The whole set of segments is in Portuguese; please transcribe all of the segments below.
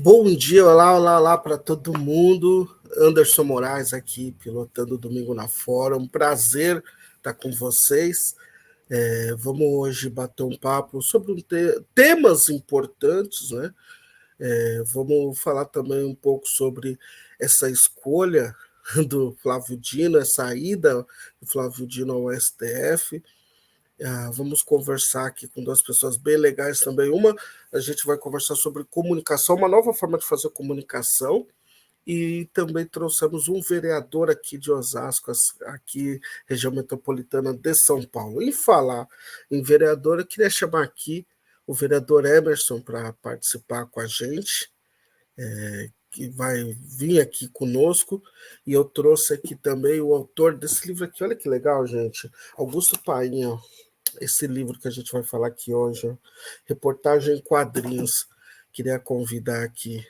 Bom dia, olá para todo mundo. Anderson Moraes aqui, pilotando o Domingo na Fora. Um prazer estar com vocês. Vamos hoje bater um papo sobre temas importantes, né? Vamos falar também um pouco sobre essa escolha do Flávio Dino, essa ida do Flávio Dino ao STF. Vamos conversar aqui com duas pessoas bem legais também. A gente vai conversar sobre comunicação, uma nova forma de fazer comunicação, e também trouxemos um vereador aqui de Osasco, aqui, região metropolitana de São Paulo. Em falar em vereador, eu queria chamar aqui o vereador Emerson para participar com a gente, que vai vir aqui conosco, e eu trouxe aqui também o autor desse livro aqui. Olha que legal, gente. Augusto Painha. Esse livro que a gente vai falar aqui hoje, Reportagem em Quadrinhos. Queria convidar aqui.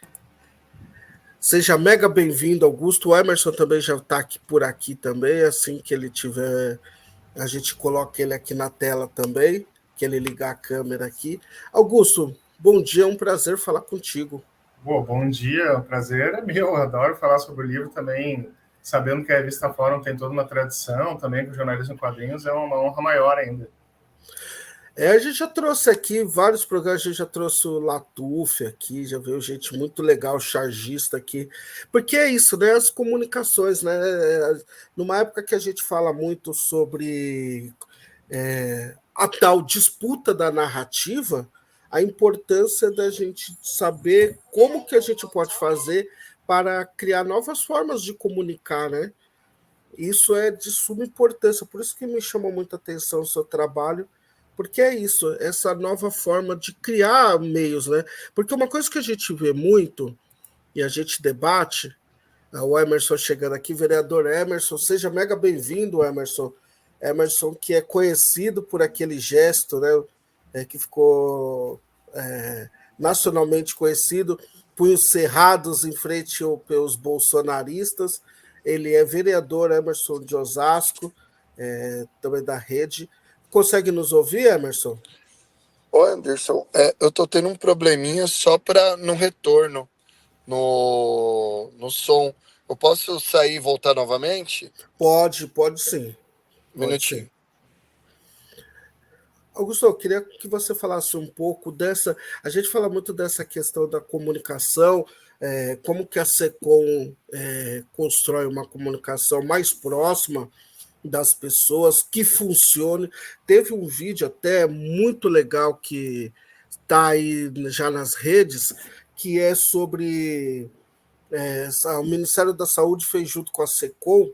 Seja mega bem-vindo, Augusto. O Emerson também já está aqui por aqui também. Assim que ele tiver, a gente coloca ele aqui na tela também, que ele ligar a câmera aqui. Augusto, bom dia, é um prazer falar contigo. Bom dia, o prazer é meu. Eu adoro falar sobre o livro também, sabendo que a Revista Fórum tem toda uma tradição também com jornalismo em quadrinhos, é uma honra maior ainda. A gente já trouxe aqui vários programas, a gente já trouxe o Latuf aqui, já veio gente muito legal, chargista aqui, porque é isso, né? As comunicações, né? Numa época que a gente fala muito sobre a tal disputa da narrativa, a importância da gente saber como que a gente pode fazer para criar novas formas de comunicar, né? Isso é de suma importância, por isso que me chamou muita atenção o seu trabalho, porque é isso, essa nova forma de criar meios, né? Porque uma coisa que a gente vê muito e a gente debate, o Emerson chegando aqui, vereador Emerson, seja mega bem-vindo, Emerson. Emerson, que é conhecido por aquele gesto, né? Que ficou nacionalmente conhecido, punhos cerrados em frente aos bolsonaristas. Ele é vereador Emerson de Osasco, também da rede. Consegue nos ouvir, Emerson? Ô, Anderson, eu tô tendo um probleminha só para no retorno, no som. Eu posso sair e voltar novamente? Pode sim. Um minutinho. Augusto, eu queria que você falasse um pouco dessa. A gente fala muito dessa questão da comunicação, como que a SECOM constrói uma comunicação mais próxima das pessoas, que funcione. Teve um vídeo até muito legal que está aí já nas redes, que é sobre o Ministério da Saúde fez junto com a SECOM,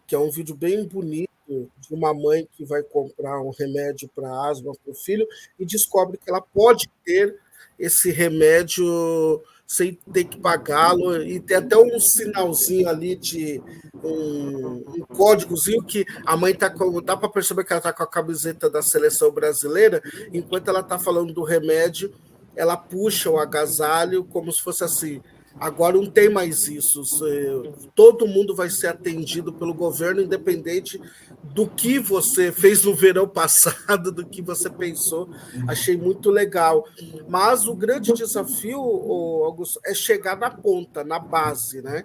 que é um vídeo bem bonito de uma mãe que vai comprar um remédio para asma para o filho e descobre que ela pode ter esse remédio sem ter que pagá-lo, e tem até um sinalzinho ali de um códigozinho que a mãe tá com, dá para perceber que ela está com a camiseta da seleção brasileira, enquanto ela está falando do remédio, ela puxa o agasalho como se fosse assim. Agora não tem mais isso. Todo mundo vai ser atendido pelo governo, independente do que você fez no verão passado, do que você pensou. Achei muito legal. Mas o grande desafio, Augusto, é chegar na ponta, na base, né?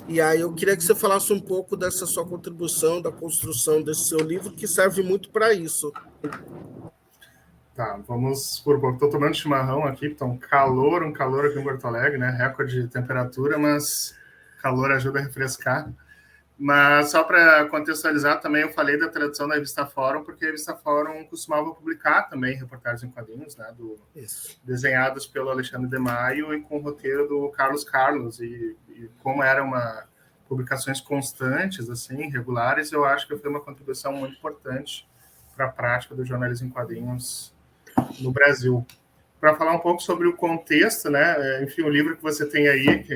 E aí eu queria que você falasse um pouco dessa sua contribuição, da construção desse seu livro, que serve muito para isso. Tá, vamos por pouco. Estou tomando chimarrão aqui, tá um calor aqui em Porto Alegre, né? Recorde de temperatura, mas calor ajuda a refrescar. Mas só para contextualizar também, eu falei da tradução da Revista Fórum, porque a Revista Fórum costumava publicar também reportagens em quadrinhos, né? Desenhados pelo Alexandre de Maio e com o roteiro do Carlos. E como eram publicações constantes, assim, regulares, eu acho que foi uma contribuição muito importante para a prática do jornalismo em quadrinhos no Brasil. Para falar um pouco sobre o contexto, né? Enfim, o livro que você tem aí, que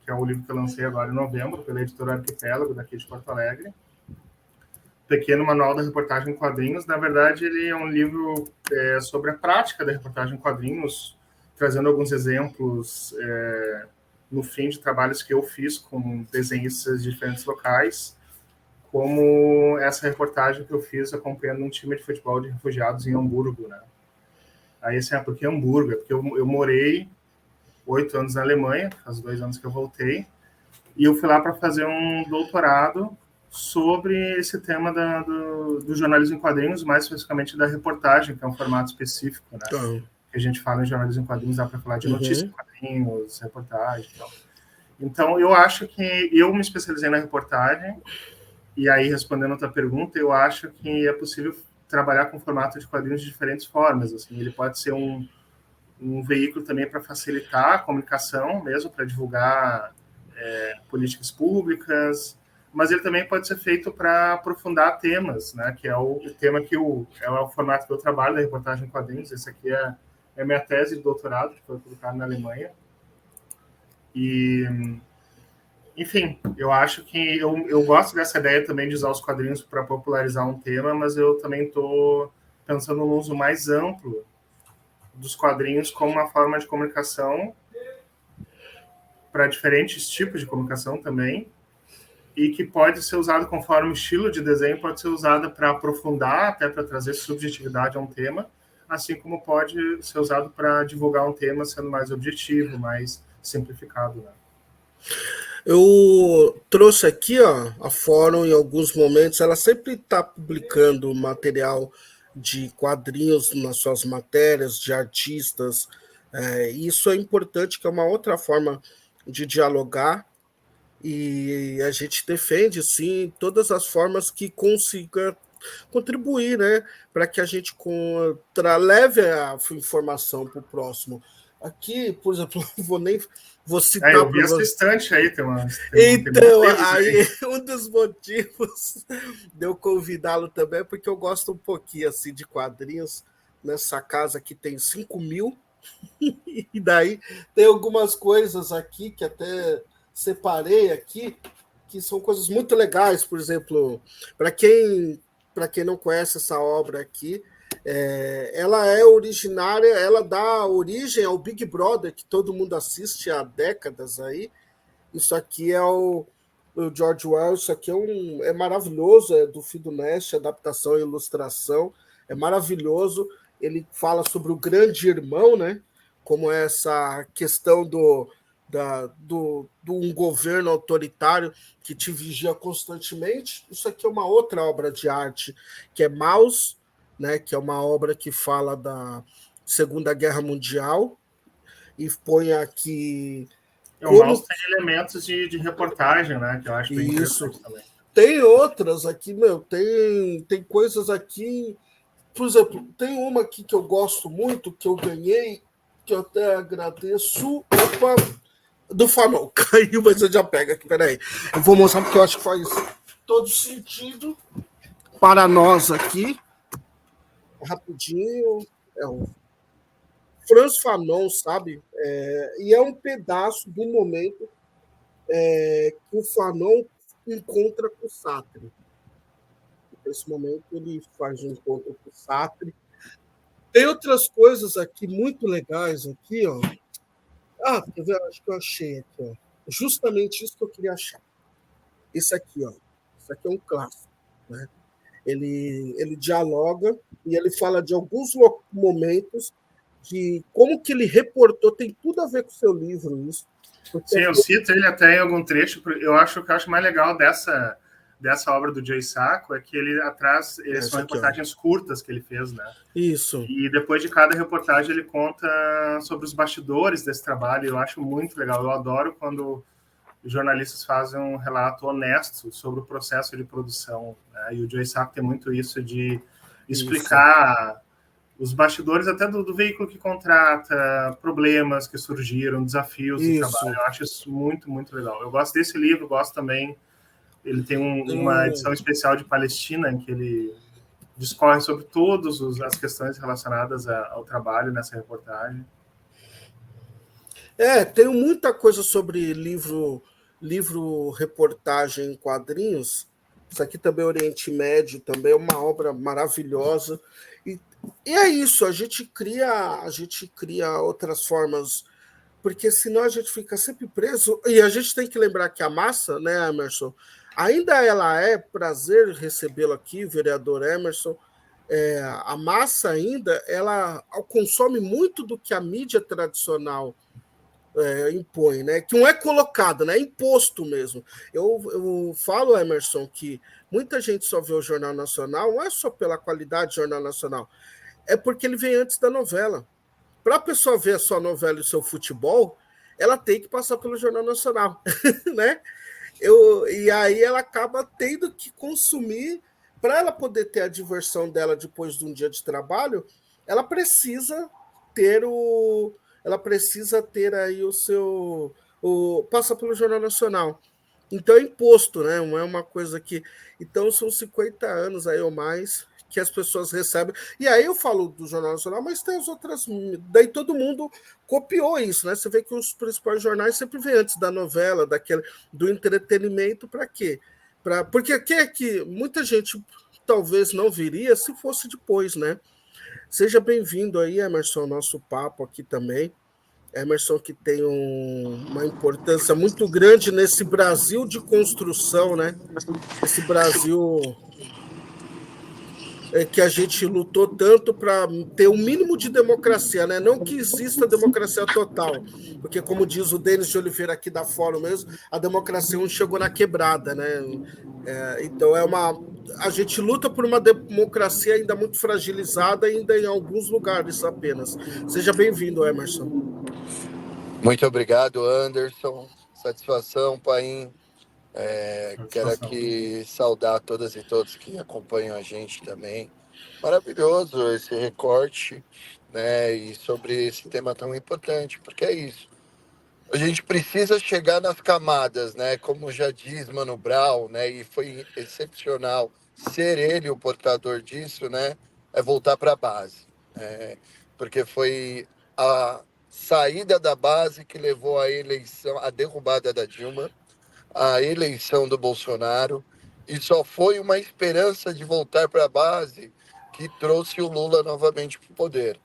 é o livro que eu lancei agora em novembro, pela editora Arquipélago, daqui de Porto Alegre. Pequeno Manual da Reportagem em Quadrinhos. Na verdade, ele é um livro sobre a prática da reportagem em quadrinhos, trazendo alguns exemplos, no fim, de trabalhos que eu fiz com desenhistas de diferentes locais, como essa reportagem que eu fiz acompanhando um time de futebol de refugiados em Hamburgo, né? Aí, assim, por que Hamburgo? É porque eu morei 8 anos na Alemanha, faz 2 anos que eu voltei, e eu fui lá para fazer um doutorado sobre esse tema do jornalismo em quadrinhos, mais especificamente da reportagem, que é um formato específico, né? Que a gente fala em jornalismo em quadrinhos, dá para falar de notícias em quadrinhos, reportagem e tal. Então, eu acho que eu me especializei na reportagem, e aí, respondendo a outra pergunta, eu acho que é possível trabalhar com formato de quadrinhos de diferentes formas. Assim, ele pode ser um veículo também para facilitar a comunicação, mesmo para divulgar políticas públicas, mas ele também pode ser feito para aprofundar temas, né? Que é o tema que é o formato que eu trabalho da reportagem em quadrinhos. Esse aqui é a minha tese de doutorado, que foi publicada na Alemanha. E, enfim, eu acho que eu gosto dessa ideia também de usar os quadrinhos para popularizar um tema, mas eu também estou pensando no uso mais amplo dos quadrinhos como uma forma de comunicação para diferentes tipos de comunicação também, e que pode ser usado conforme o estilo de desenho, pode ser usado para aprofundar, até para trazer subjetividade a um tema, assim como pode ser usado para divulgar um tema sendo mais objetivo, mais simplificado, né? Eu trouxe aqui, ó, a Fórum, em alguns momentos, ela sempre está publicando material de quadrinhos nas suas matérias, de artistas. Isso é importante, que é uma outra forma de dialogar, e a gente defende, sim, todas as formas que consiga contribuir, né, para que a gente leve a informação para o próximo. Aqui, por exemplo, vou citar eu vi para essa você. estante aí, Então, aí um dos motivos de eu convidá-lo também é porque eu gosto um pouquinho assim de quadrinhos. Nessa casa aqui tem 5.000, e daí tem algumas coisas aqui que até separei aqui, que são coisas muito legais. Por exemplo, para quem não conhece essa obra aqui, ela é originária, ela dá origem ao Big Brother, que todo mundo assiste há décadas aí. Isso aqui é o George Wells, isso aqui é maravilhoso, é do Fido Nest, adaptação e ilustração, é maravilhoso. Ele fala sobre o grande irmão, né? Como é essa questão do um governo autoritário que te vigia constantemente. Isso aqui é uma outra obra de arte, que é Maus, né? Que é uma obra que fala da Segunda Guerra Mundial, e põe aqui o Mouse tem elementos de reportagem, né? Que eu acho bem interessante também. Tem outras aqui, tem coisas aqui. Por exemplo, tem uma aqui que eu gosto muito, que eu ganhei, que eu até agradeço. Opa, do Famão. Caiu, mas eu já pego aqui, peraí. Eu vou mostrar porque eu acho que faz todo sentido para nós aqui. Rapidinho. É o Franz Fanon, sabe? E é um pedaço do momento que o Fanon encontra com o Sartre. Nesse momento ele faz um encontro com o Sartre. Tem outras coisas aqui muito legais aqui, ó. Quer ver? Acho que eu achei aqui, ó. Justamente isso que eu queria achar. Esse aqui, ó. Isso aqui é um clássico, né? Ele dialoga e ele fala de alguns momentos de como que ele reportou, tem tudo a ver com o seu livro isso. Sim, eu cito ele até em algum trecho. Eu acho que eu acho mais legal dessa obra do Jay Sacco é que ele atrás são reportagens curtas que ele fez, né? Isso. E depois de cada reportagem ele conta sobre os bastidores desse trabalho. Eu acho muito legal. Eu adoro quando os jornalistas fazem um relato honesto sobre o processo de produção, né? E o Jay Sacco tem muito isso de explicar os bastidores até do veículo que contrata, problemas que surgiram, desafios do trabalho. Eu acho isso muito, muito legal. Eu gosto desse livro, gosto também. Ele tem uma edição especial de Palestina, em que ele discorre sobre todas as questões relacionadas ao trabalho nessa reportagem. Tenho muita coisa sobre livro reportagem em quadrinhos. Isso aqui também é Oriente Médio, também é uma obra maravilhosa. E é isso, a gente cria outras formas, porque senão a gente fica sempre preso. E a gente tem que lembrar que a massa, né, Emerson, ainda ela prazer recebê-lo aqui, vereador Emerson. A massa ainda ela consome muito do que a mídia tradicional impõe, né? Que não é colocado, né? É imposto mesmo. Eu falo, Emerson, que muita gente só vê o Jornal Nacional, não é só pela qualidade do Jornal Nacional, é porque ele vem antes da novela. Para a pessoa ver a sua novela e o seu futebol, ela tem que passar pelo Jornal Nacional, né? E aí ela acaba tendo que consumir, para ela poder ter a diversão dela depois de um dia de trabalho, ela precisa ter o. Ela precisa ter aí o seu. Passa pelo Jornal Nacional. Então é imposto, né? Não é uma coisa que. Então são 50 anos aí ou mais que as pessoas recebem. E aí eu falo do Jornal Nacional, mas tem as outras. Daí todo mundo copiou isso, né? Você vê que os principais jornais sempre vêm antes da novela, do entretenimento, para quê? Porque que muita gente talvez não viria se fosse depois, né? Seja bem-vindo aí, Emerson, ao nosso papo aqui também. Emerson, que tem uma importância muito grande nesse Brasil de construção, né? Esse Brasil que a gente lutou tanto para ter o mínimo de democracia, né? Não que exista democracia total, porque, como diz o Denis de Oliveira aqui da Fórum mesmo, a democracia não chegou na quebrada, né? Então, a gente luta por uma democracia ainda muito fragilizada, ainda em alguns lugares apenas. Seja bem-vindo, Emerson. Muito obrigado, Anderson. Satisfação, Paim. Quero aqui saudar todas e todos que acompanham a gente também. Maravilhoso esse recorte, né? E sobre esse tema tão importante, porque é isso. A gente precisa chegar nas camadas, né? Como já diz Mano Brown, né? E foi excepcional ser ele o portador disso, né? É voltar para a base, porque foi a saída da base que levou à eleição, à derrubada da Dilma, a eleição do Bolsonaro, e só foi uma esperança de voltar para a base que trouxe o Lula novamente para o poder.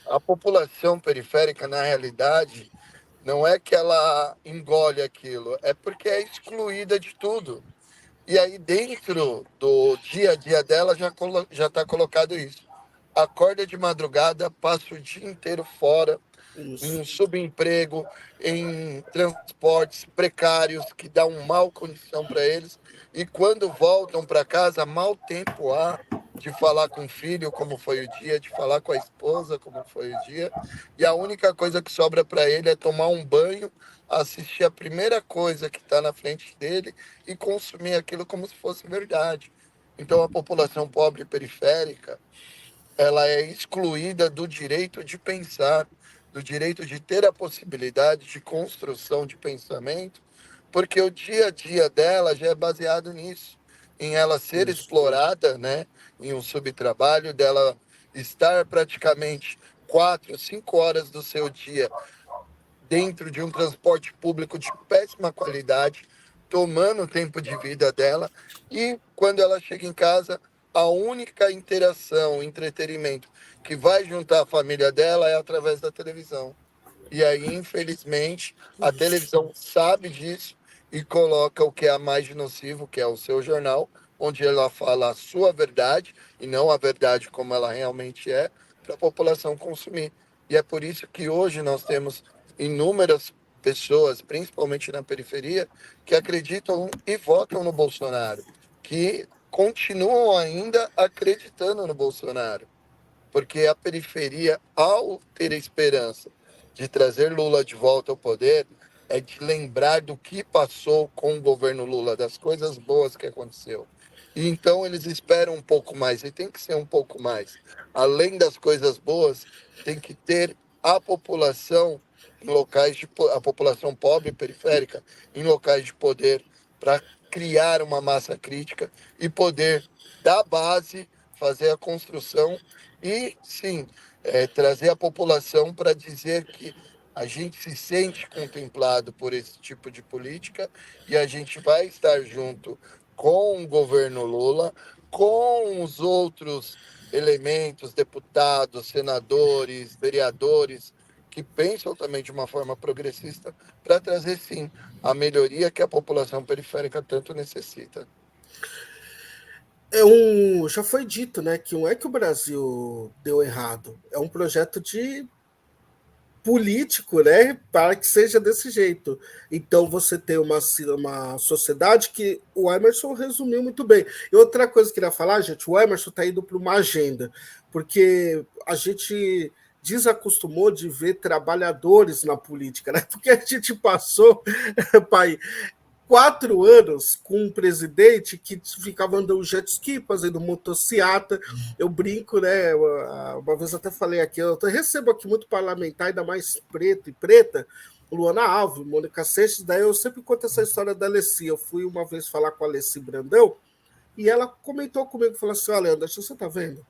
A população periférica, na realidade, não é que ela engole aquilo, é porque é excluída de tudo. E aí, dentro do dia a dia dela, já está colocado isso. Acorda de madrugada, passa o dia inteiro fora, Isso. em subemprego, em transportes precários que dão uma mal condição para eles. E quando voltam para casa, mal tempo há de falar com o filho como foi o dia, de falar com a esposa como foi o dia. E a única coisa que sobra para ele é tomar um banho, assistir a primeira coisa que está na frente dele e consumir aquilo como se fosse verdade. Então a população pobre e periférica, ela é excluída do direito de pensar, do direito de ter a possibilidade de construção de pensamento, porque o dia a dia dela já é baseado nisso, em ela ser Isso. explorada, né, em um subtrabalho, dela estar praticamente 4, 5 horas do seu dia dentro de um transporte público de péssima qualidade, tomando o tempo de vida dela, e quando ela chega em casa, a única interação, entretenimento que vai juntar a família dela é através da televisão. E aí, infelizmente, a televisão sabe disso e coloca o que é mais de nocivo, que é o seu jornal, onde ela fala a sua verdade e não a verdade como ela realmente é, para a população consumir. E é por isso que hoje nós temos inúmeras pessoas, principalmente na periferia, que acreditam e votam no Bolsonaro, que continuam ainda acreditando no Bolsonaro, porque a periferia, ao ter a esperança de trazer Lula de volta ao poder, é de lembrar do que passou com o governo Lula, das coisas boas que aconteceu. E então eles esperam um pouco mais, e tem que ser um pouco mais. Além das coisas boas, tem que ter a população em locais de a população pobre e periférica em locais de poder para criar uma massa crítica e poder da base fazer a construção e, sim, trazer a população para dizer que a gente se sente contemplado por esse tipo de política e a gente vai estar junto com o governo Lula, com os outros elementos, deputados, senadores, vereadores, que pensam também de uma forma progressista, para trazer, sim, a melhoria que a população periférica tanto necessita. Já foi dito, né, que não é que o Brasil deu errado, é um projeto de político, né, para que seja desse jeito. Então você tem uma sociedade que o Emerson resumiu muito bem. E outra coisa que eu queria falar, gente, o Emerson está indo para uma agenda, porque a gente desacostumou de ver trabalhadores na política, né? Porque a gente passou, pai, 4 anos com um presidente que ficava andando jet ski, fazendo motociata. Eu brinco, né? Uma vez até falei aqui, eu recebo aqui muito parlamentar, ainda mais preto e preta, Luana Alves, Mônica Seixas, daí eu sempre conto essa história da Alessi. Eu fui uma vez falar com a Alessi Brandão e ela comentou comigo, falou assim, olha, Anderson, você tá vendo?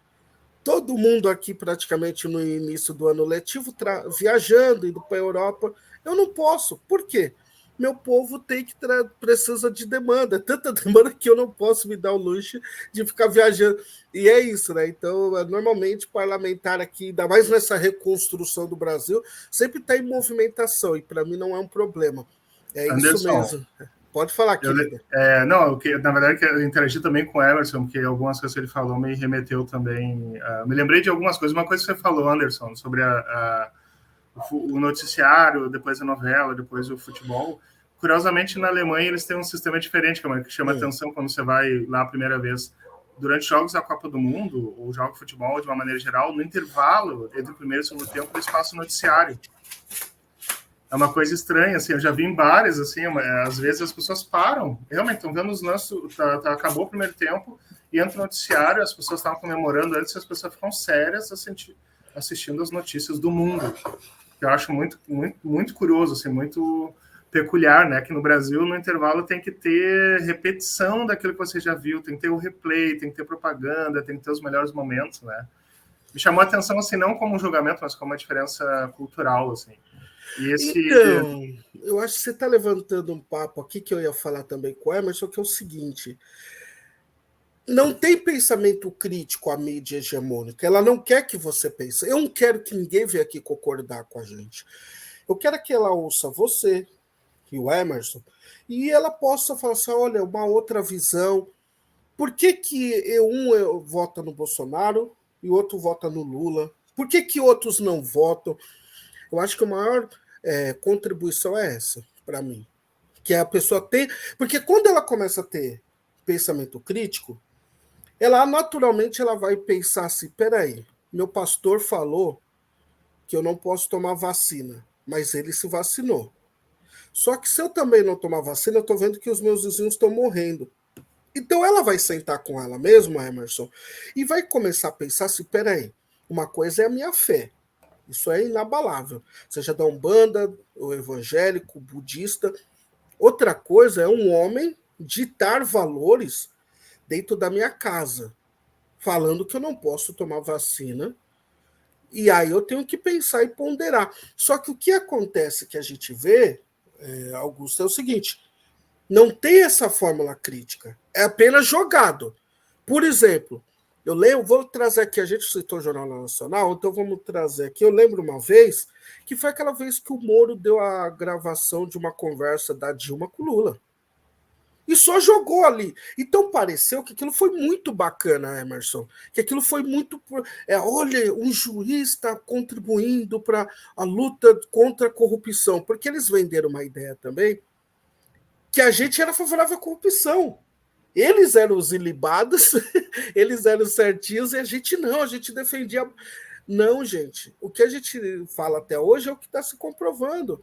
Todo mundo aqui praticamente no início do ano letivo viajando, indo para a Europa. Eu não posso. Por quê? Meu povo precisa de demanda, tanta demanda que eu não posso me dar o luxo de ficar viajando. E é isso, né? Então, normalmente, parlamentar aqui, ainda mais nessa reconstrução do Brasil, sempre está em movimentação, e para mim não é um problema. É Anderson, isso mesmo. Pode falar, querida. Na verdade, eu interagi também com o Emerson, porque algumas coisas que ele falou me remeteu também. Me lembrei de algumas coisas. Uma coisa que você falou, Anderson, sobre o noticiário, depois a novela, depois o futebol. Curiosamente, na Alemanha, eles têm um sistema diferente, que chama atenção quando você vai lá a primeira vez. Durante jogos da Copa do Mundo, ou jogos de futebol, de uma maneira geral, no intervalo entre o primeiro e o segundo tempo, eles passam o noticiário. É uma coisa estranha, assim, eu já vi em bares, assim, às vezes as pessoas param, realmente, estão vendo os lances, acabou o primeiro tempo, e entra o noticiário, as pessoas estavam comemorando antes, as pessoas ficam sérias assistindo as notícias do mundo. Eu acho muito, muito, muito curioso, assim, muito peculiar, né, que no Brasil, no intervalo, tem que ter repetição daquilo que você já viu, tem que ter o replay, tem que ter propaganda, tem que ter os melhores momentos, né. Me chamou a atenção, assim, não como um julgamento, mas como uma diferença cultural, assim. Então, eu acho que você está levantando um papo aqui que eu ia falar também com o Emerson, que é o seguinte: não tem pensamento crítico a mídia hegemônica, ela não quer que você pense. Eu não quero que ninguém venha aqui concordar com a gente. Eu quero que ela ouça você e o Emerson e ela possa falar assim, olha, uma outra visão. Por que um vota no Bolsonaro e o outro vota no Lula? Por que outros não votam? Eu acho que a maior contribuição é essa, para mim. Que a pessoa tem. Porque quando ela começa a ter pensamento crítico, ela naturalmente ela vai pensar assim: peraí, meu pastor falou que eu não posso tomar vacina, mas ele se vacinou. Só que se eu também não tomar vacina, eu estou vendo que os meus vizinhos estão morrendo. Então ela vai sentar com ela mesma, Emerson, e vai começar a pensar assim: peraí, uma coisa é a minha fé. Isso é inabalável. Seja da Umbanda, o evangélico, o budista. Outra coisa é um homem ditar valores dentro da minha casa, falando que eu não posso tomar vacina. E aí eu tenho que pensar e ponderar. Só que o que acontece que a gente vê, Augusto, é o seguinte: não tem essa fórmula crítica. É apenas jogado. Por exemplo, vou trazer aqui, a gente citou o Jornal Nacional, então vamos trazer aqui. Eu lembro uma vez que foi aquela vez que o Moro deu a gravação de uma conversa da Dilma com o Lula. E só jogou ali. Então pareceu que aquilo foi muito bacana, Emerson. Que aquilo foi muito. Olha, um juiz está contribuindo para a luta contra a corrupção. Porque eles venderam uma ideia também que a gente era favorável à corrupção. Eles eram os ilibados, eles eram certinhos, e a gente não, a gente defendia. Não, gente. O que a gente fala até hoje é o que está se comprovando.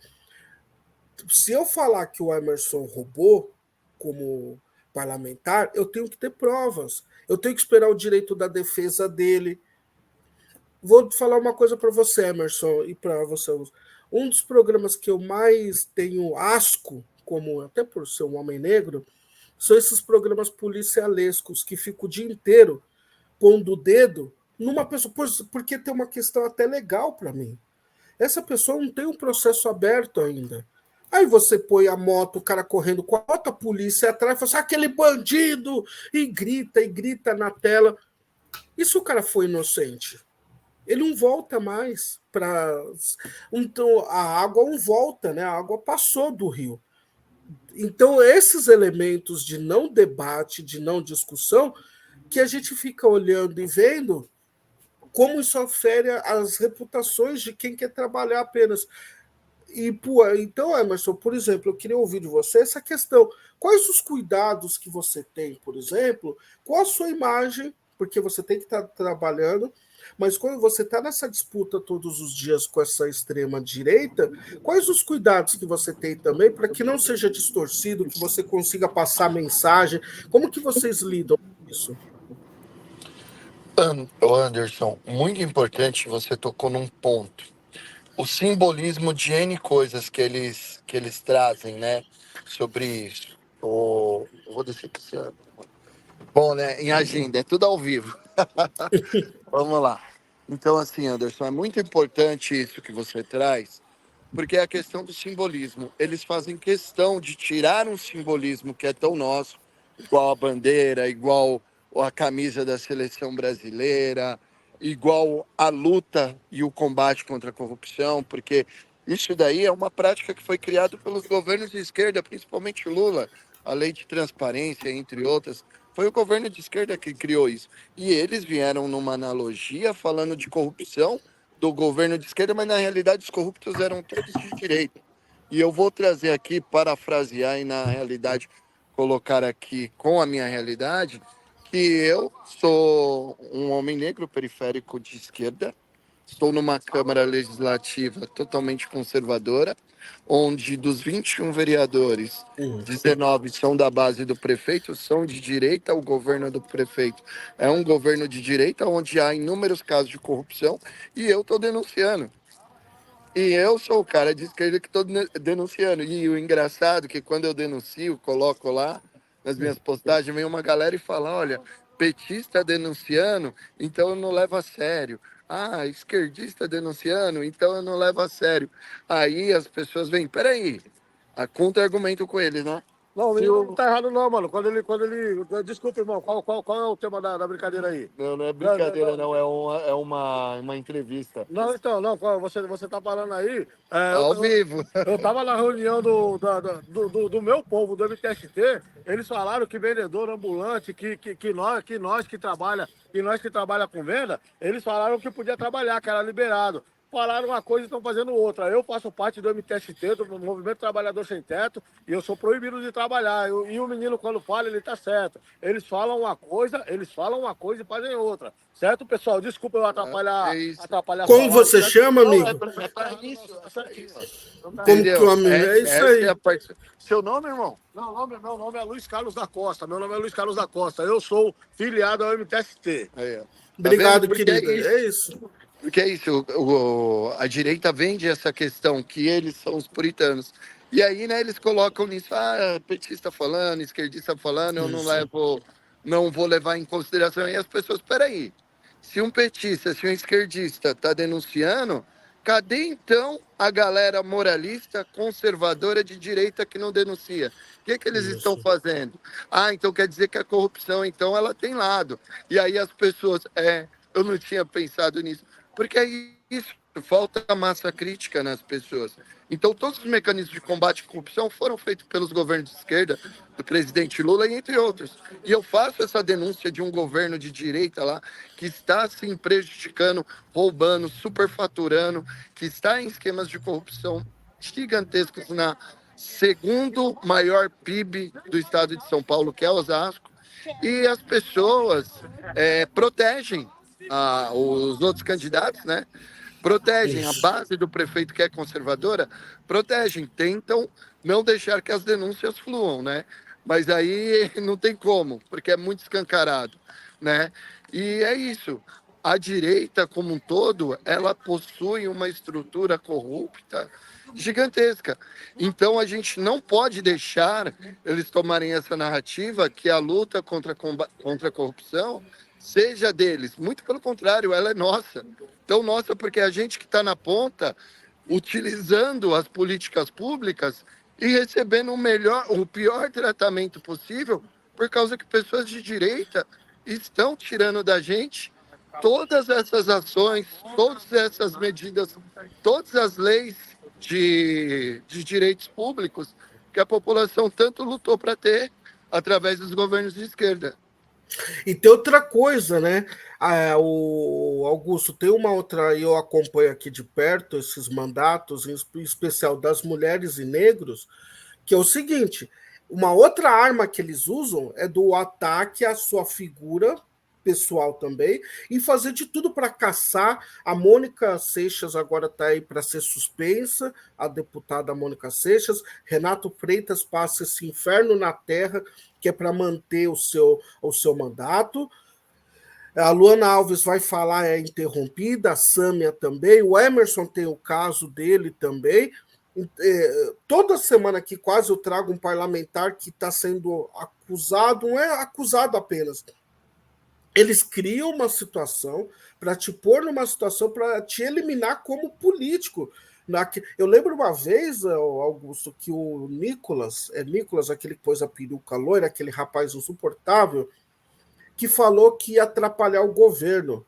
Se eu falar que o Emerson roubou como parlamentar, eu tenho que ter provas. Eu tenho que esperar o direito da defesa dele. Vou falar uma coisa para você, Emerson, e para você. Um dos programas que eu mais tenho asco, como até por ser um homem negro, são esses programas policialescos que ficam o dia inteiro pondo o dedo numa pessoa, porque tem uma questão até legal para mim. Essa pessoa não tem um processo aberto ainda. Aí você põe a moto, o cara correndo com a outra polícia atrás, fala assim, aquele bandido, e grita na tela. E se o cara foi inocente? Ele não volta mais para. Então, a água não volta, né? A água passou do rio. Então, esses elementos de não debate, de não discussão, que a gente fica olhando e vendo, como isso afere as reputações de quem quer trabalhar apenas. E, pô, então, Emerson, por exemplo, eu queria ouvir de você essa questão. Quais os cuidados que você tem, por exemplo? Qual a sua imagem? Porque você tem que estar trabalhando, mas quando você está nessa disputa todos os dias com essa extrema-direita, quais os cuidados que você tem também para que não seja distorcido, que você consiga passar mensagem? Como que vocês lidam com isso? Anderson, muito importante, você tocou num ponto. O simbolismo de N coisas que eles trazem, né? Sobre isso. Vou descer aqui. Bom, né? Em agenda, é tudo ao vivo. Vamos lá. Então, assim, Anderson, é muito importante isso que você traz, porque é a questão do simbolismo. Eles fazem questão de tirar um simbolismo que é tão nosso, igual a bandeira, igual a camisa da seleção brasileira, igual a luta e o combate contra a corrupção, porque isso daí é uma prática que foi criada pelos governos de esquerda, principalmente Lula, a lei de transparência, entre outras. Foi o governo de esquerda que criou isso. E eles vieram numa analogia falando de corrupção do governo de esquerda, mas na realidade os corruptos eram todos de direita. E eu vou trazer aqui, parafrasear e na realidade colocar aqui com a minha realidade, que eu sou um homem negro periférico de esquerda, estou numa Câmara Legislativa totalmente conservadora, onde dos 21 vereadores, 19 são da base do prefeito, são de direita. O governo do prefeito é um governo de direita, onde há inúmeros casos de corrupção, e eu estou denunciando. E eu sou o cara de esquerda que estou denunciando. E o engraçado é que quando eu denuncio, coloco lá nas minhas postagens, vem uma galera e fala: olha, petista denunciando, então eu não levo a sério. Ah, esquerdista denunciando, então eu não levo a sério. Aí as pessoas vêm, peraí, a contra-argumento com eles, né? Não, o menino não tá errado não, mano. Quando ele... Desculpa, irmão, qual é o tema da brincadeira aí? Não, não é brincadeira, não, é uma entrevista. Não, então, não, você tá falando aí. Ao vivo. Eu tava na reunião do meu povo, do MTST, eles falaram que vendedor ambulante, que nós que trabalha com venda, eles falaram que podia trabalhar, que era liberado. Falaram uma coisa e estão fazendo outra. Eu faço parte do MTST, do Movimento Trabalhador Sem Teto, e eu sou proibido de trabalhar. E o menino, quando fala, ele tá certo. Eles falam uma coisa e fazem outra. Certo, pessoal? Desculpa eu atrapalhar, É isso. atrapalhar a Como fala, você certo? chama, Não, amigo? é pra isso, é certinho. Como que o amigo? É isso Essa aí. é a parte. Seu nome, irmão? Não, meu nome é Luiz Carlos da Costa. Meu nome é Luiz Carlos da Costa. Eu sou filiado ao MTST. Aí, ó. Tá Obrigado, vendo? Porque querido. é isso. É isso. Porque é isso, a direita vende essa questão que eles são os puritanos. E aí, né, eles colocam nisso, petista falando, esquerdista falando, eu não Isso. levo, não vou levar em consideração. E as pessoas, peraí, se um petista, se um esquerdista está denunciando, cadê então a galera moralista, conservadora de direita que não denuncia? O que eles estão Isso. fazendo? Então quer dizer que a corrupção, então, ela tem lado. E aí as pessoas, eu não tinha pensado nisso. Porque é isso, falta massa crítica nas pessoas. Então, todos os mecanismos de combate à corrupção foram feitos pelos governos de esquerda, do presidente Lula, e entre outros. E eu faço essa denúncia de um governo de direita lá, que está, assim, prejudicando, roubando, superfaturando, que está em esquemas de corrupção gigantescos na segundo maior PIB do estado de São Paulo, que é Osasco. E as pessoas protegem os outros candidatos, né? Protegem a Isso. base do prefeito que é conservadora, protegem, tentam não deixar que as denúncias fluam, né? Mas aí não tem como, porque é muito escancarado, né? E é isso. A direita como um todo, ela possui uma estrutura corrupta gigantesca. Então a gente não pode deixar eles tomarem essa narrativa que a luta contra a corrupção seja deles. Muito pelo contrário, ela é nossa. Então, nossa, porque a gente que está na ponta, utilizando as políticas públicas e recebendo o pior tratamento possível, por causa que pessoas de direita estão tirando da gente todas essas ações, todas essas medidas, todas as leis de direitos públicos que a população tanto lutou para ter através dos governos de esquerda. E tem outra coisa, né? O Augusto, tem uma outra, e eu acompanho aqui de perto esses mandatos, em especial das mulheres e negros, que é o seguinte: uma outra arma que eles usam é do ataque à sua figura pessoal também, e fazer de tudo para caçar. A Mônica Seixas agora está aí para ser suspensa, a deputada Mônica Seixas. Renato Freitas passa esse inferno na terra, que é para manter o seu mandato. A Luana Alves vai falar, é interrompida, a Sâmia também, o Emerson tem o caso dele também. Toda semana aqui quase eu trago um parlamentar que está sendo acusado, não é acusado apenas. Eles criam uma situação para te pôr numa situação para te eliminar como político. Eu lembro uma vez, Augusto, que o Nicolas, aquele que pôs a peruca loira, aquele rapaz insuportável, que falou que ia atrapalhar o governo.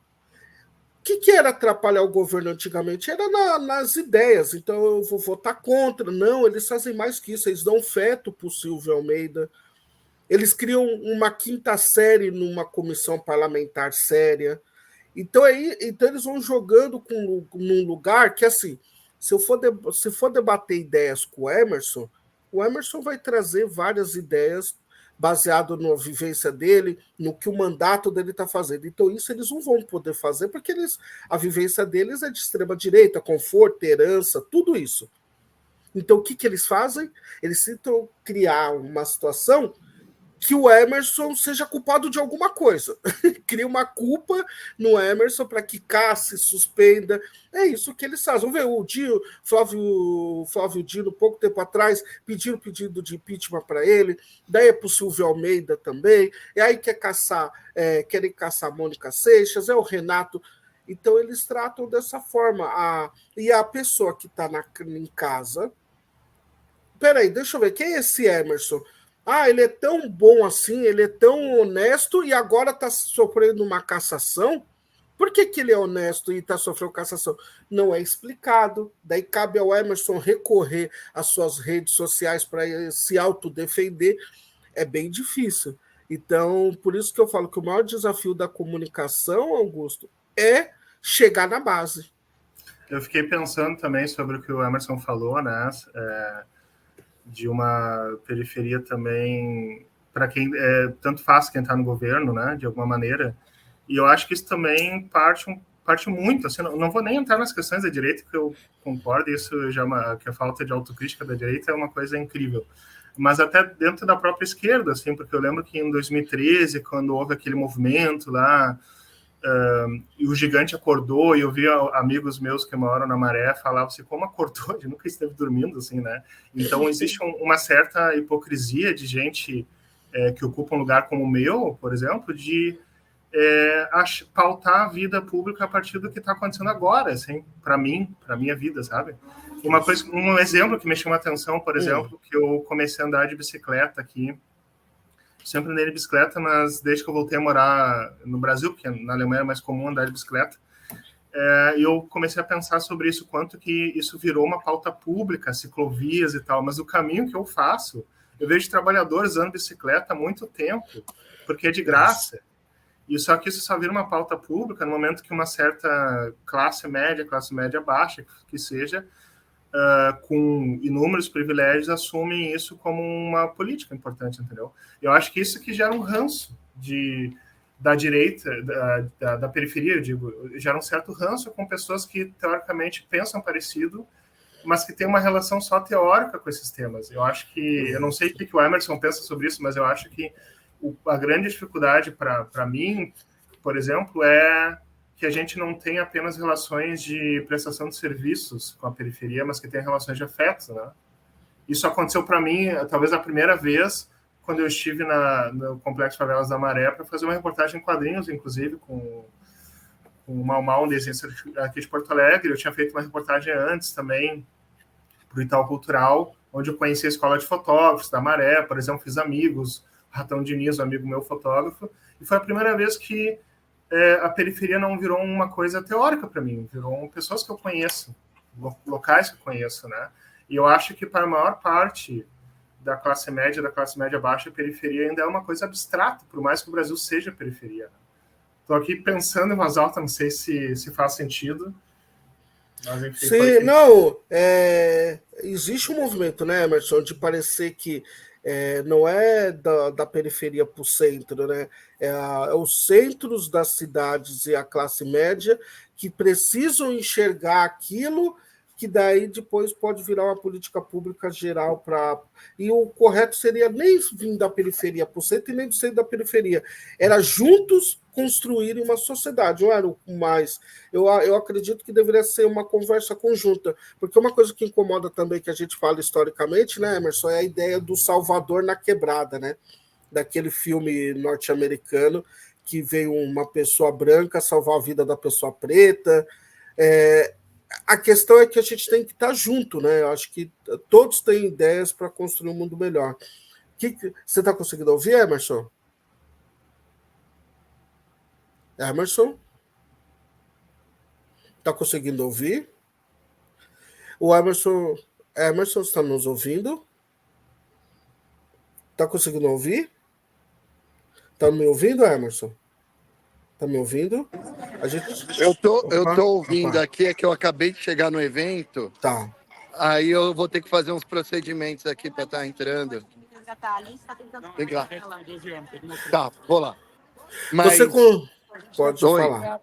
O que era atrapalhar o governo antigamente? Era nas ideias. Então eu vou votar contra. Não, eles fazem mais que isso. Eles dão feto para o Silvio Almeida. Eles criam uma quinta série numa comissão parlamentar séria. Então eles vão jogando num lugar que, assim, se for debater ideias com o Emerson vai trazer várias ideias baseado na vivência dele, no que o mandato dele está fazendo. Então, isso eles não vão poder fazer, porque a vivência deles é de extrema-direita, conforto, herança, tudo isso. Então, o que eles fazem? Eles tentam criar uma situação que o Emerson seja culpado de alguma coisa. Cria uma culpa no Emerson para que casse, suspenda. É isso que eles fazem. Vamos ver, o Flávio Dino, pouco tempo atrás, pediram pedido de impeachment para ele, daí é para o Silvio Almeida também, e aí querem caçar a Mônica Seixas, é o Renato. Então, eles tratam dessa forma. E a pessoa que está em casa... Peraí, deixa eu ver, quem é esse Emerson? Ele é tão bom assim, ele é tão honesto e agora está sofrendo uma cassação? Por que ele é honesto e está sofrendo cassação? Não é explicado. Daí cabe ao Emerson recorrer às suas redes sociais para se autodefender. É bem difícil. Então, por isso que eu falo que o maior desafio da comunicação, Augusto, é chegar na base. Eu fiquei pensando também sobre o que o Emerson falou, né? De uma periferia também, para quem tanto faz quem está no governo, né, de alguma maneira. E eu acho que isso também parte muito, assim, não vou nem entrar nas questões da direita, que eu concordo, isso já que a falta de autocrítica da direita é uma coisa incrível. Mas até dentro da própria esquerda, assim, porque eu lembro que em 2013, quando houve aquele movimento lá, e o gigante acordou, e eu vi amigos meus que moram na Maré falavam assim, como acordou? Ele nunca esteve dormindo, assim, né? Então, existe uma certa hipocrisia de gente que ocupa um lugar como o meu, por exemplo, de pautar a vida pública a partir do que está acontecendo agora, assim, para mim, para minha vida, sabe? Um exemplo que me chamou a atenção, por exemplo, que eu comecei a andar de bicicleta aqui. Sempre andei de bicicleta, mas desde que eu voltei a morar no Brasil, porque na Alemanha é mais comum andar de bicicleta, eu comecei a pensar sobre isso, quanto que isso virou uma pauta pública, ciclovias e tal, mas o caminho que eu faço, eu vejo trabalhadores andando de bicicleta há muito tempo, porque é de graça. E só que isso só vira uma pauta pública no momento que uma certa classe média baixa, que seja, com inúmeros privilégios, assumem isso como uma política importante, entendeu? Eu acho que isso que gera um ranço da direita, da periferia, eu digo, gera um certo ranço com pessoas que, teoricamente, pensam parecido, mas que têm uma relação só teórica com esses temas. Eu acho que, eu não sei o que o Emerson pensa sobre isso, mas eu acho que a grande dificuldade para mim, por exemplo, é que a gente não tem apenas relações de prestação de serviços com a periferia, mas que tem relações de afeto, né? Isso aconteceu para mim, talvez a primeira vez, quando eu estive no Complexo Favelas da Maré para fazer uma reportagem em quadrinhos, inclusive, com o Mal, um desenho aqui de Porto Alegre. Eu tinha feito uma reportagem antes também para o Itaú Cultural, onde eu conheci a escola de fotógrafos da Maré, por exemplo, fiz amigos, Ratão Diniz, um amigo meu fotógrafo, e foi a primeira vez que a periferia não virou uma coisa teórica para mim, virou pessoas que eu conheço, locais que eu conheço, né? E eu acho que para a maior parte da classe média baixa, a periferia ainda é uma coisa abstrata, por mais que o Brasil seja periferia. Estou aqui pensando em voz alta, não sei se faz sentido. Mas, enfim, sim, não, existe um movimento, né, Emerson, de parecer que não é da periferia para o centro, né? É os centros das cidades e a classe média que precisam enxergar aquilo que daí depois pode virar uma política pública geral para. E o correto seria nem vir da periferia para o centro e nem do centro da periferia. Era juntos construírem uma sociedade, não era o mais. Eu acredito que deveria ser uma conversa conjunta, porque uma coisa que incomoda também, que a gente fala historicamente, né, Emerson, é a ideia do Salvador na quebrada, né? Daquele filme norte-americano que veio uma pessoa branca salvar a vida da pessoa preta. A questão é que a gente tem que estar junto, né? Eu acho que todos têm ideias para construir um mundo melhor. Você está conseguindo ouvir, Emerson? Emerson? Está conseguindo ouvir? O Emerson está nos ouvindo? Está conseguindo ouvir? Está me ouvindo, Emerson? Está me ouvindo? Eu tô ouvindo aqui, é que eu acabei de chegar no evento. Tá. Aí eu vou ter que fazer uns procedimentos aqui para estar entrando. Tem que ir lá. Tá, vou lá. Mas... Pode falar.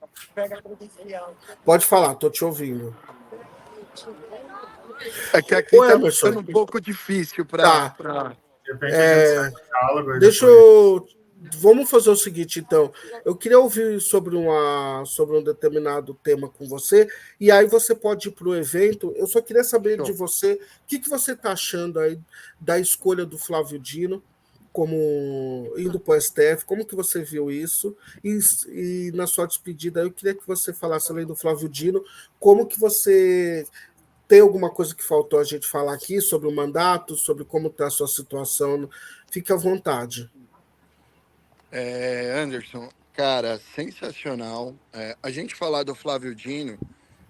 Pode falar, estou te ouvindo. É que aqui está ficando um pouco difícil para... Tá. Deixa eu... Vamos fazer o seguinte, então. Eu queria ouvir sobre um determinado tema com você, e aí você pode ir para o evento. Eu só queria saber de você, o que você está achando aí da escolha do Flávio Dino, como indo para o STF, como que você viu isso? E na sua despedida, eu queria que você falasse, além do Flávio Dino, como que você... Tem alguma coisa que faltou a gente falar aqui sobre o mandato, sobre como está a sua situação? Fique à vontade. Anderson, cara, sensacional. A gente falar do Flávio Dino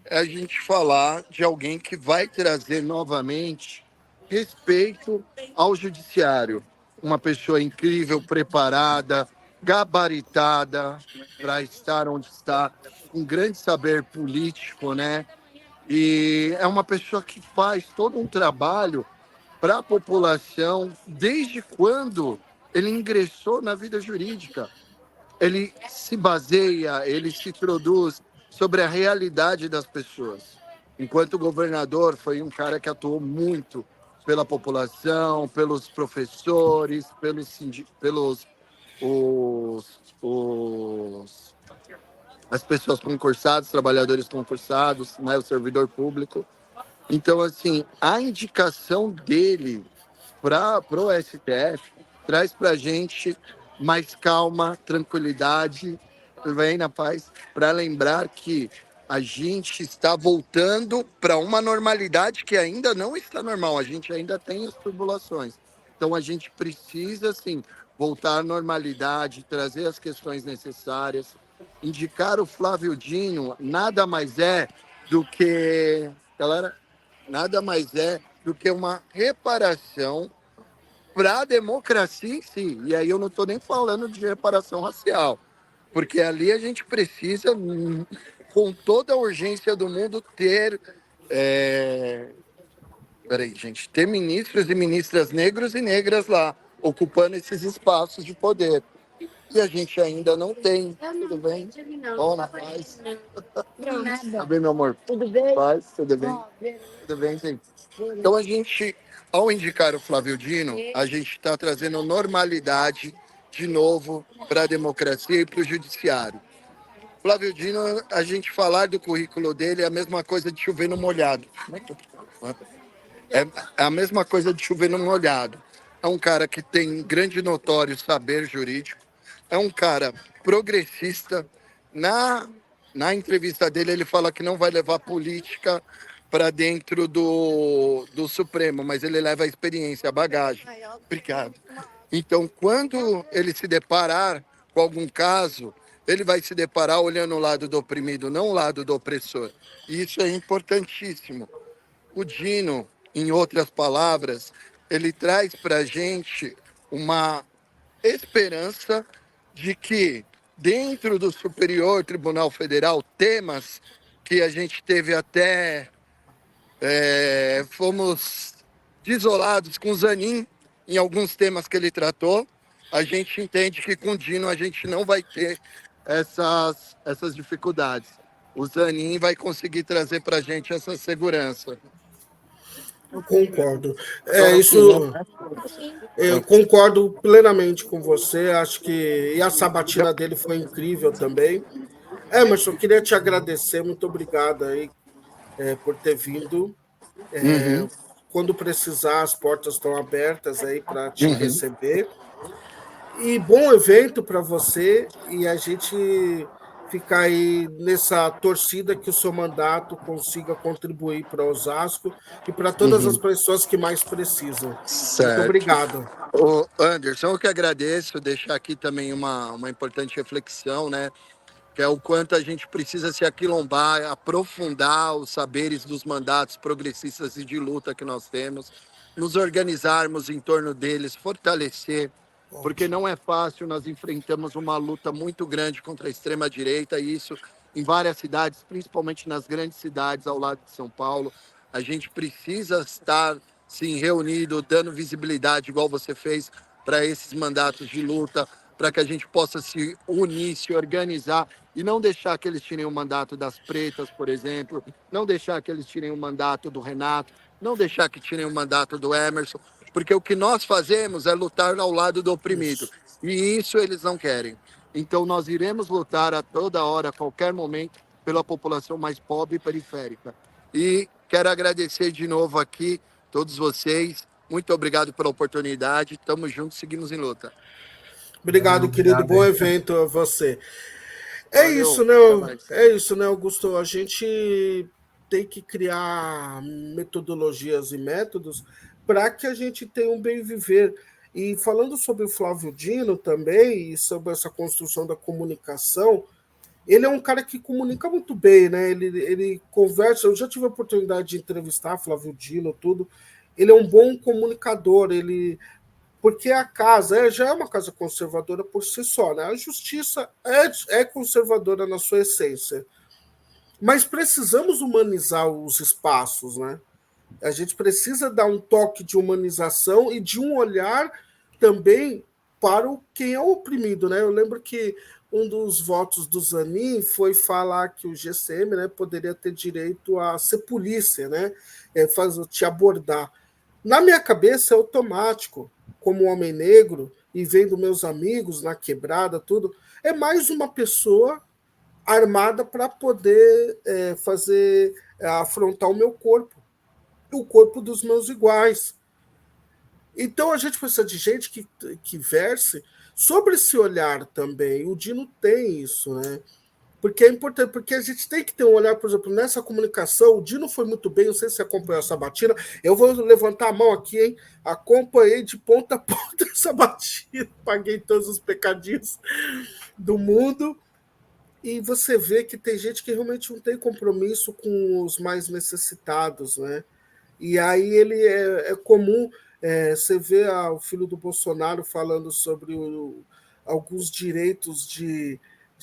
é a gente falar de alguém que vai trazer novamente respeito ao judiciário. Uma pessoa incrível, preparada, gabaritada para estar onde está, com grande saber político, né? E é uma pessoa que faz todo um trabalho para a população desde quando ele ingressou na vida jurídica. Ele se baseia, ele se produz sobre a realidade das pessoas. Enquanto governador, foi um cara que atuou muito pela população, pelos professores, as pessoas concursadas, trabalhadores concursados, né, o servidor público. Então, assim, a indicação dele para o STF traz para a gente mais calma, tranquilidade, vem na paz, para lembrar que a gente está voltando para uma normalidade que ainda não está normal, a gente ainda tem as turbulações. Então, a gente precisa, sim, voltar à normalidade, trazer as questões necessárias. Indicar o Flávio Dino nada mais é do que... Galera, nada mais é do que uma reparação para a democracia em si. E aí eu não estou nem falando de reparação racial, porque ali a gente precisa, com toda a urgência do mundo, ter... ter ministros e ministras negros e negras lá, ocupando esses espaços de poder. E a gente ainda não tem. Tudo bem? Bom, na paz. Tudo bem, meu amor? Tudo bem? Paz, tudo bem? Tudo bem, gente? Então, a gente, ao indicar o Flávio Dino, a gente está trazendo normalidade de novo para a democracia e para o judiciário. Flávio Dino, a gente falar do currículo dele é a mesma coisa de chover no molhado. É a mesma coisa de chover no molhado. É um cara que tem grande notório saber jurídico, é um cara progressista. Na entrevista dele, ele fala que não vai levar política para dentro do Supremo, mas ele leva a experiência, a bagagem. Obrigado. Então, quando ele se deparar com algum caso, ele vai se deparar olhando o lado do oprimido, não o lado do opressor. E isso é importantíssimo. O Dino, em outras palavras, ele traz para a gente uma esperança de que, dentro do Superior Tribunal Federal, temas que a gente teve até, fomos desolados com o Zanin em alguns temas que ele tratou, a gente entende que com o Dino a gente não vai ter essas dificuldades. O Zanin vai conseguir trazer para a gente essa segurança. Eu concordo. Eu concordo plenamente com você. Acho que a sabatina dele foi incrível também. Emerson, eu queria te agradecer. Muito obrigado aí por ter vindo. Quando precisar, as portas estão abertas aí para te receber. E bom evento para você. E a gente ficar aí nessa torcida que o seu mandato consiga contribuir para Osasco e para todas as pessoas que mais precisam. Certo. Muito obrigado. Ô, Anderson, eu que agradeço, deixar aqui também uma importante reflexão, né? Que é o quanto a gente precisa se aquilombar, aprofundar os saberes dos mandatos progressistas e de luta que nós temos, nos organizarmos em torno deles, fortalecer, porque não é fácil, nós enfrentamos uma luta muito grande contra a extrema-direita, e isso em várias cidades, principalmente nas grandes cidades ao lado de São Paulo. A gente precisa estar, sim, reunido, dando visibilidade, igual você fez, para esses mandatos de luta, para que a gente possa se unir, se organizar e não deixar que eles tirem o mandato das pretas, por exemplo, não deixar que eles tirem o mandato do Renato, não deixar que tirem o mandato do Emerson, porque o que nós fazemos é lutar ao lado do oprimido, e isso eles não querem. Então nós iremos lutar a toda hora, a qualquer momento, pela população mais pobre e periférica. E quero agradecer de novo aqui todos vocês, muito obrigado pela oportunidade, estamos juntos, seguimos em luta. Obrigado, querido. Bom evento a você. É isso, né, Augusto? A gente tem que criar metodologias e métodos para que a gente tenha um bem viver. E falando sobre o Flávio Dino também, e sobre essa construção da comunicação, ele é um cara que comunica muito bem, né? Ele conversa. Eu já tive a oportunidade de entrevistar Flávio Dino, tudo. Ele é um bom comunicador, porque a casa já é uma casa conservadora por si só, né? A justiça é conservadora na sua essência. Mas precisamos humanizar os espaços, né? A gente precisa dar um toque de humanização e de um olhar também para quem é o oprimido, né? Eu lembro que um dos votos do Zanin foi falar que o GCM, né, poderia ter direito a ser polícia, né? Te abordar. Na minha cabeça é automático, como homem negro, e vendo meus amigos na quebrada, tudo, é mais uma pessoa armada para poder afrontar o meu corpo, o corpo dos meus iguais. Então a gente precisa de gente que verse sobre esse olhar também. O Dino tem isso, né? Porque é importante, porque a gente tem que ter um olhar, por exemplo, nessa comunicação. O Dino foi muito bem, não sei se você acompanhou a sabatina. Eu vou levantar a mão aqui, hein? Acompanhei de ponta a ponta a sabatina, paguei todos os pecadinhos do mundo. E você vê que tem gente que realmente não tem compromisso com os mais necessitados, né? E aí ele é comum, você vê o filho do Bolsonaro falando sobre alguns direitos de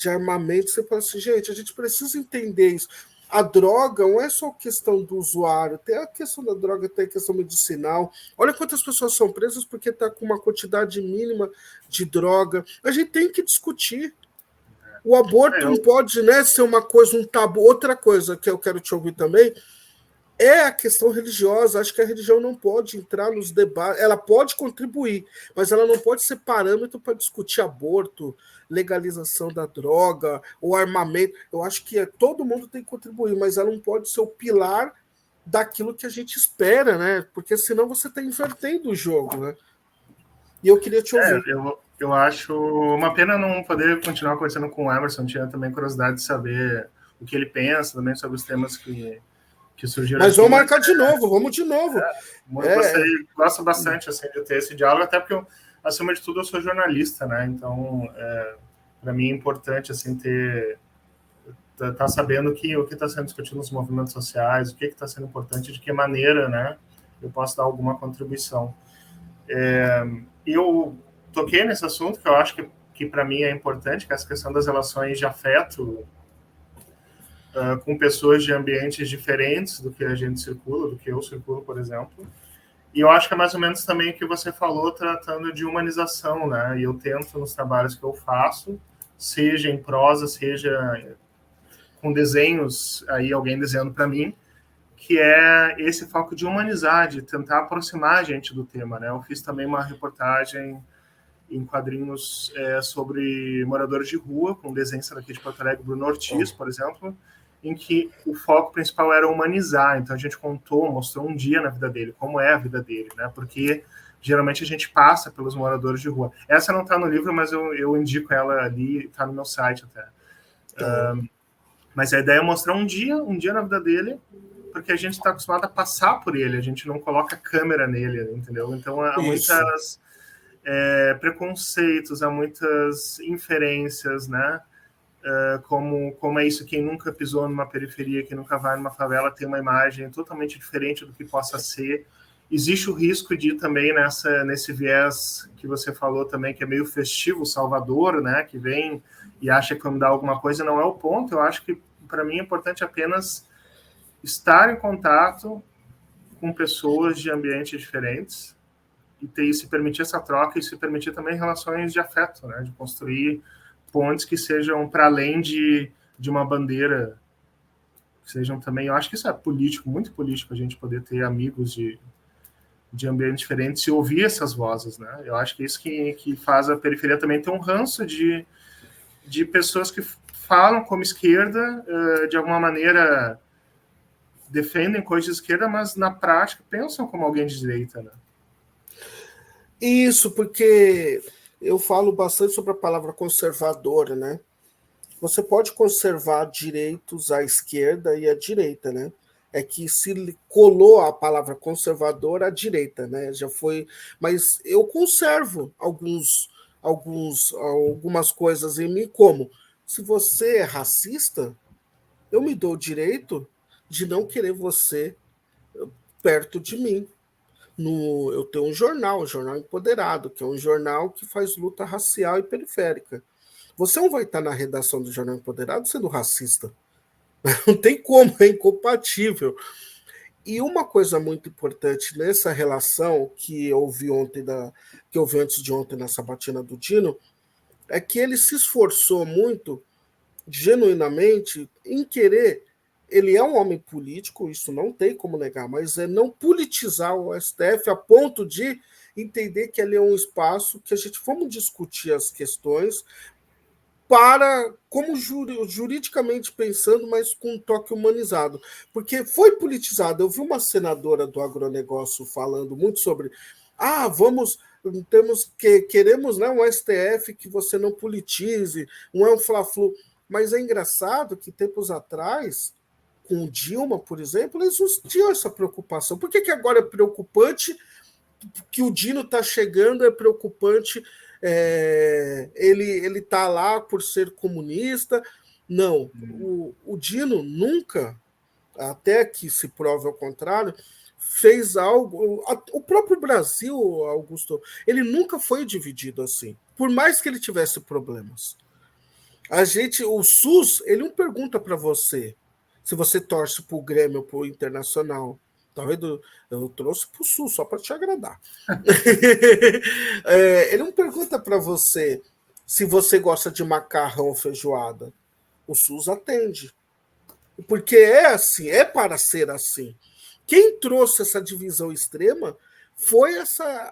armamento, você fala assim, gente, a gente precisa entender isso. A droga não é só questão do usuário, tem a questão da droga, tem a questão medicinal. Olha quantas pessoas são presas porque está com uma quantidade mínima de droga. A gente tem que discutir. O aborto não pode, né, ser uma coisa, um tabu. Outra coisa que eu quero te ouvir também é a questão religiosa. Acho que a religião não pode entrar nos debates. Ela pode contribuir, mas ela não pode ser parâmetro para discutir aborto, legalização da droga, o armamento. Eu acho que todo mundo tem que contribuir, mas ela não pode ser o pilar daquilo que a gente espera, né? Porque senão você está invertendo o jogo, né? E eu queria te ouvir. Eu acho uma pena não poder continuar conversando com o Emerson. Tinha também curiosidade de saber o que ele pensa também sobre os temas que surgiram. Mas vamos marcar de novo, vamos de novo. Gosto bastante assim, de ter esse diálogo, até porque, acima de tudo, eu sou jornalista, né? Então, para mim é importante assim, tá sabendo o que está sendo discutido nos movimentos sociais, o que está sendo importante, de que maneira, né, eu posso dar alguma contribuição. Eu toquei nesse assunto, que eu acho que para mim é importante, que é essa questão das relações de afeto com pessoas de ambientes diferentes do que a gente circula, do que eu circulo, por exemplo. E eu acho que é mais ou menos também o que você falou, tratando de humanização, né? E eu tento, nos trabalhos que eu faço, seja em prosa, seja com desenhos, aí alguém desenhando para mim, que é esse foco de humanizar, de tentar aproximar a gente do tema, né? Eu fiz também uma reportagem em quadrinhos sobre moradores de rua, com desenhista daqui de Porto Alegre, Bruno Ortiz, por exemplo, em que o foco principal era humanizar. Então a gente mostrou um dia na vida dele, como é a vida dele, né? Porque geralmente a gente passa pelos moradores de rua. Essa não está no livro, mas eu indico ela ali, está no meu site até. Mas a ideia é mostrar um dia na vida dele, porque a gente está acostumado a passar por ele, a gente não coloca câmera nele, entendeu? Então há muitas preconceitos, há muitas inferências, né? Como é isso, quem nunca pisou numa periferia, quem nunca vai numa favela, tem uma imagem totalmente diferente do que possa ser. Existe o risco de também nesse viés que você falou também, que é meio festivo, Salvador, né, que vem e acha que vai mudar alguma coisa, não é o ponto. Eu acho que, para mim, é importante apenas estar em contato com pessoas de ambientes diferentes e se permitir essa troca e se permitir também relações de afeto, né, de construir pontes que sejam para além de uma bandeira, que sejam também, eu acho que isso é político, muito político, a gente poder ter amigos de ambientes diferentes e ouvir essas vozes, né? Eu acho que isso que faz a periferia também ter um ranço de pessoas que falam como esquerda, de alguma maneira defendem coisas de esquerda, mas na prática pensam como alguém de direita, né? Isso, porque eu falo bastante sobre a palavra conservadora, né? Você pode conservar direitos à esquerda e à direita, né? É que se colou a palavra conservador à direita, né? Já foi, mas eu conservo algumas coisas em mim, como se você é racista, eu me dou o direito de não querer você perto de mim. Eu tenho um jornal, o Jornal Empoderado, que é um jornal que faz luta racial e periférica. Você não vai estar na redação do Jornal Empoderado sendo racista. Não tem como, é incompatível. E uma coisa muito importante nessa relação que eu vi que eu vi antes de ontem na sabatina do Dino, é que ele se esforçou muito, genuinamente, em querer. Ele é um homem político, isso não tem como negar, mas é não politizar o STF a ponto de entender que ele é um espaço que a gente vamos discutir as questões para, como juridicamente pensando, mas com um toque humanizado. Porque foi politizado. Eu vi uma senadora do agronegócio falando muito sobre queremos, né, um STF que você não politize, não é um fla-flu. Mas é engraçado que tempos atrás, com o Dilma, por exemplo, eles não tinham essa preocupação. Por que agora é preocupante que o Dino está chegando, é preocupante ele está lá por ser comunista? Não, o Dino nunca, até que se prove ao contrário, fez algo. O próprio Brasil, Augusto, ele nunca foi dividido assim, por mais que ele tivesse problemas. O SUS, ele não pergunta para você se você torce para o Grêmio ou para o Internacional. Talvez eu trouxe para o SUS só para te agradar. Ele não pergunta para você se você gosta de macarrão ou feijoada. O SUS atende. Porque é assim, é para ser assim. Quem trouxe essa divisão extrema foi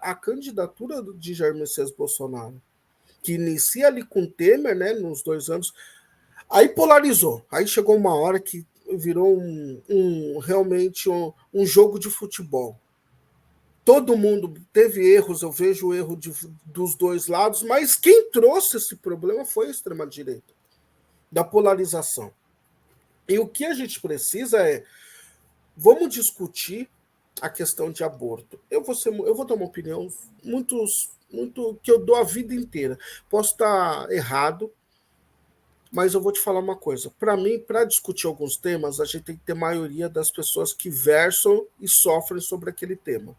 a candidatura de Jair Messias Bolsonaro, que inicia ali com Temer, né, nos 2 anos. Aí polarizou. Aí chegou uma hora que virou realmente um jogo de futebol. Todo mundo teve erros, eu vejo o erro dos dois lados, mas quem trouxe esse problema foi a extrema-direita, da polarização. E o que a gente precisa vamos discutir a questão de aborto. Eu vou dar uma opinião muito que eu dou a vida inteira. Posso estar errado, mas eu vou te falar uma coisa. Para mim, para discutir alguns temas, a gente tem que ter maioria das pessoas que versam e sofrem sobre aquele tema.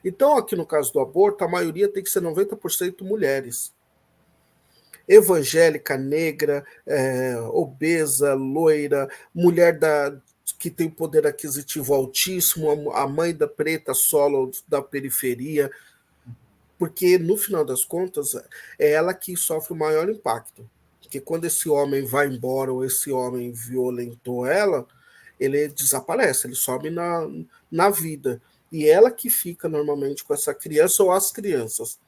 Então, aqui no caso do aborto, a maioria tem que ser 90% mulheres. Evangélica, negra, obesa, loira, mulher que tem poder aquisitivo altíssimo, a mãe da preta solo da periferia, porque no final das contas é ela que sofre o maior impacto. Porque quando esse homem vai embora ou esse homem violentou ela, ele desaparece, ele some na vida. E ela que fica normalmente com essa criança ou as crianças.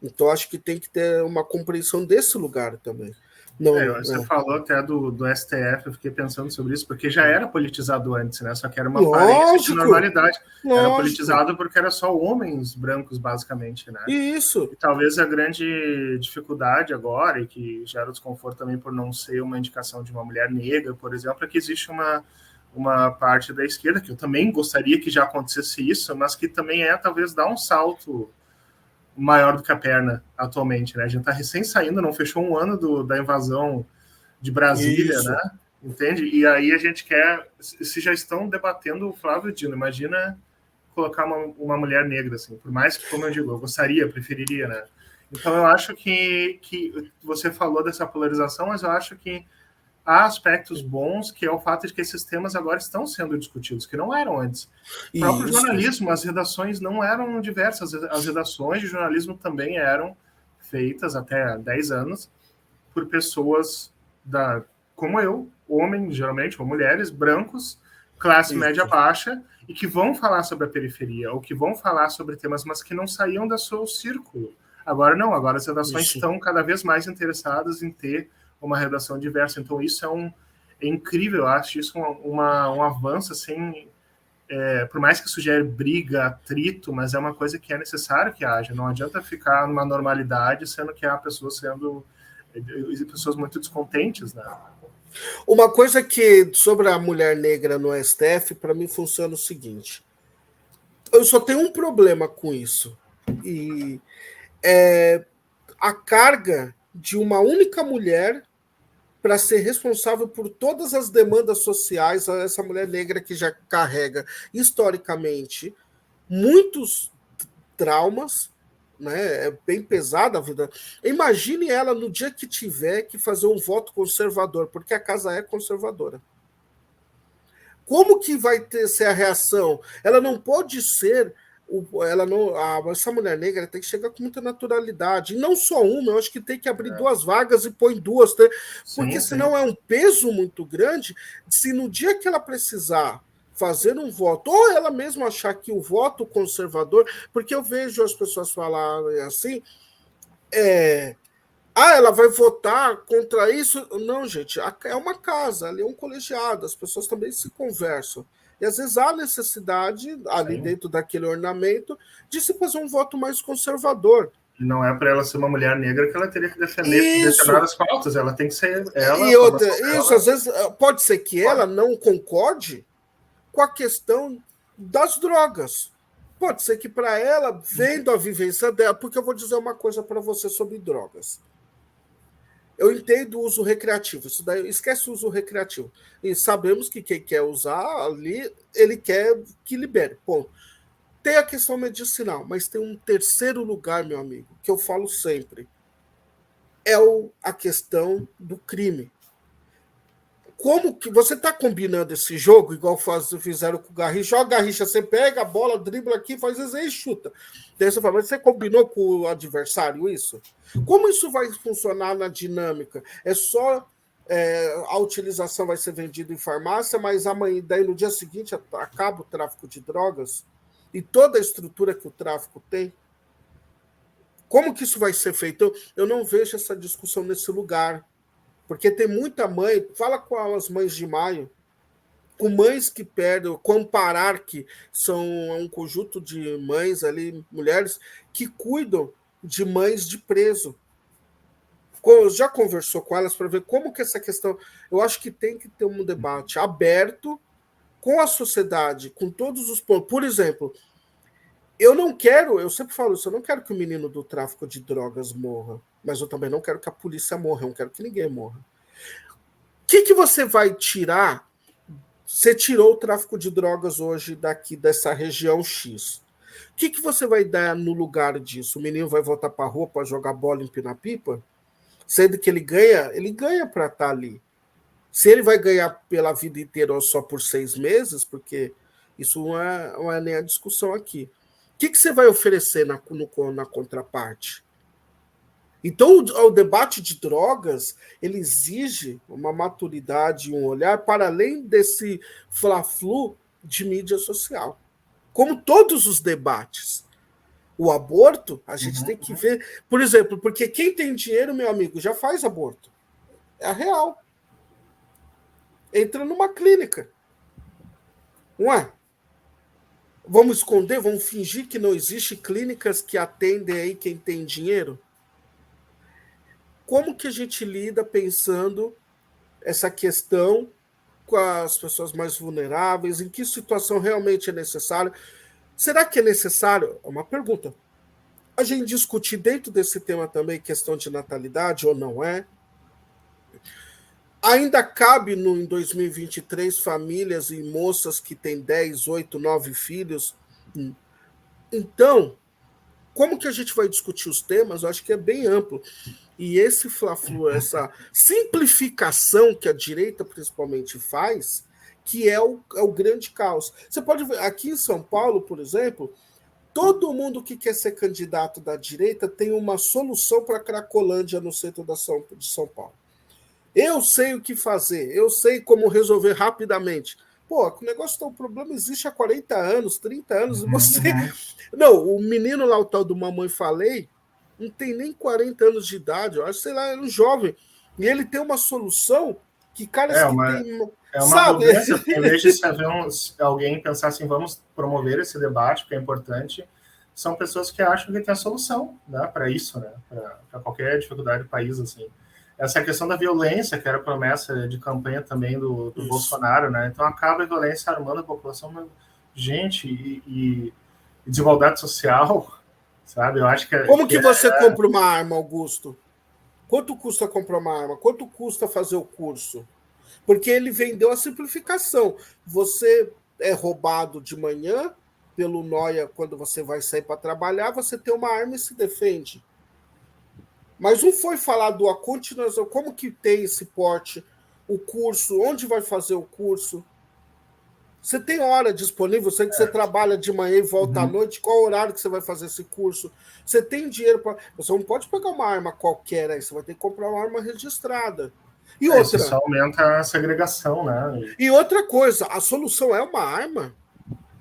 Então, acho que tem que ter uma compreensão desse lugar também. Não, Você falou até do STF, eu fiquei pensando sobre isso, porque já era politizado antes, né? Só que era uma aparência de normalidade. Era politizado porque era só homens brancos, basicamente, né? Isso. E talvez a grande dificuldade agora, e que gera desconforto também por não ser uma indicação de uma mulher negra, por exemplo, é que existe uma parte da esquerda, que eu também gostaria que já acontecesse isso, mas que também talvez dar um salto maior do que a perna atualmente, né? A gente está recém saindo, não fechou um ano da invasão de Brasília, isso, né? Entende? E aí a gente quer, se já estão debatendo o Flávio Dino, imagina colocar uma mulher negra, assim, por mais que, como eu digo, eu gostaria, preferiria, né? Então eu acho que você falou dessa polarização, mas eu acho que há aspectos bons, que é o fato de que esses temas agora estão sendo discutidos, que não eram antes. O próprio jornalismo, as redações não eram diversas, as redações de jornalismo também eram feitas até há 10 anos por pessoas como eu, homens, geralmente, ou mulheres, brancos, classe média baixa, e que vão falar sobre a periferia, ou que vão falar sobre temas, mas que não saíam do seu círculo. Agora não, agora as redações estão cada vez mais interessadas em ter uma redação diversa. Então isso é incrível, eu acho isso um avanço, assim, por mais que sugere briga, atrito, mas é uma coisa que é necessário que haja, não adianta ficar numa normalidade, sendo que há pessoas muito descontentes, né? Uma coisa que, sobre a mulher negra no STF, para mim funciona o seguinte, eu só tenho um problema com isso, e a carga de uma única mulher para ser responsável por todas as demandas sociais, essa mulher negra que já carrega, historicamente, muitos traumas, né? É bem pesada a vida. Imagine ela no dia que tiver que fazer um voto conservador, porque a casa é conservadora. Como que vai ser a reação? Ela não pode ser... essa mulher negra tem que chegar com muita naturalidade, e não só uma, eu acho que tem que abrir 2 vagas e põe 2, porque senão é um peso muito grande. Se no dia que ela precisar fazer um voto, ou ela mesma achar que o voto conservador, porque eu vejo as pessoas falarem assim, ela vai votar contra isso. Não, gente, é uma casa, ali é um colegiado, as pessoas também se conversam. E às vezes há necessidade, ali dentro daquele ornamento, de se fazer um voto mais conservador. Não é para ela ser uma mulher negra que ela teria que defender as pautas, ela tem que ser ela. E outra, isso, às vezes, pode ser que ela não concorde com a questão das drogas. Pode ser que para ela, vendo a vivência dela, porque eu vou dizer uma coisa para você sobre drogas. Eu entendo o uso recreativo, isso daí, esquece o uso recreativo. E sabemos que quem quer usar ali, ele quer que libere. Ponto. Tem a questão medicinal, mas tem um terceiro lugar, meu amigo, que eu falo sempre. É a questão do crime. Como que você está combinando esse jogo, igual fizeram com o Garrincha? Joga o Garrincha, você pega a bola, dribla aqui, faz isso e chuta. Daí você fala, mas você combinou com o adversário isso? Como isso vai funcionar na dinâmica? É só a utilização vai ser vendida em farmácia, mas amanhã, daí no dia seguinte acaba o tráfico de drogas e toda a estrutura que o tráfico tem? Como que isso vai ser feito? Eu não vejo essa discussão nesse lugar. Porque tem muita mãe, fala com as mães de maio, com mães que perdem, com Amparar, que são um conjunto de mães ali, mulheres, que cuidam de mães de preso. Já conversou com elas para ver como que essa questão... Eu acho que tem que ter um debate aberto com a sociedade, com todos os pontos. Por exemplo, eu sempre falo isso, eu não quero que o menino do tráfico de drogas morra, mas eu também não quero que a polícia morra, eu não quero que ninguém morra. O que você vai tirar? Você tirou o tráfico de drogas hoje daqui dessa região X. O que você vai dar no lugar disso? O menino vai voltar para a rua para jogar bola, empinar pipa? Sendo que ele ganha para estar ali. Se ele vai ganhar pela vida inteira ou só por 6 meses, porque isso não é nem a discussão aqui. O que você vai oferecer na contraparte? Então, o debate de drogas, ele exige uma maturidade e um olhar para além desse fla-flu de mídia social. Como todos os debates. O aborto, a gente tem que ver... Por exemplo, porque quem tem dinheiro, meu amigo, já faz aborto. É a real. Entra numa clínica. Não é? Vamos esconder, vamos fingir que não existe clínicas que atendem aí quem tem dinheiro? Como que a gente lida pensando essa questão com as pessoas mais vulneráveis? Em que situação realmente é necessário? Será que é necessário? É uma pergunta. A gente discutir dentro desse tema também questão de natalidade ou não é? Ainda cabe em 2023 famílias e moças que têm 10, 8, 9 filhos? Então, como que a gente vai discutir os temas? Eu acho que é bem amplo. E esse fla-flu, essa simplificação que a direita principalmente faz, que é o grande caos. Você pode ver, aqui em São Paulo, por exemplo, todo mundo que quer ser candidato da direita tem uma solução para a Cracolândia no centro de São Paulo. Eu sei o que fazer, eu sei como resolver rapidamente. Pô, o negócio tá, o problema existe há 40 anos, 30 anos, e você... Não, o menino lá, o tal do Mamãe Falei, não tem nem 40 anos de idade, eu acho, sei lá, é um jovem. E ele tem uma solução que caras que tem... É uma mudança, porque em vez de alguém pensar assim, vamos promover esse debate, que é importante, são pessoas que acham que tem a solução, né, para isso, né, para qualquer dificuldade do país, assim. Essa questão da violência, que era promessa de campanha também do Bolsonaro, né? Então acaba a violência armando a população, gente, e desigualdade social, sabe? Eu acho que... Como que você compra uma arma, Augusto? Quanto custa comprar uma arma? Quanto custa fazer o curso? Porque ele vendeu a simplificação. Você é roubado de manhã pelo Noia quando você vai sair para trabalhar, você tem uma arma e se defende. Mas não foi falado a continuação, como que tem esse porte, o curso, onde vai fazer o curso. Você tem hora disponível, sei que você trabalha de manhã e volta à noite, qual horário que você vai fazer esse curso? Você tem dinheiro para... Você não pode pegar uma arma qualquer aí, você vai ter que comprar uma arma registrada. E outra... Isso só aumenta a segregação, né? E outra coisa, a solução é uma arma?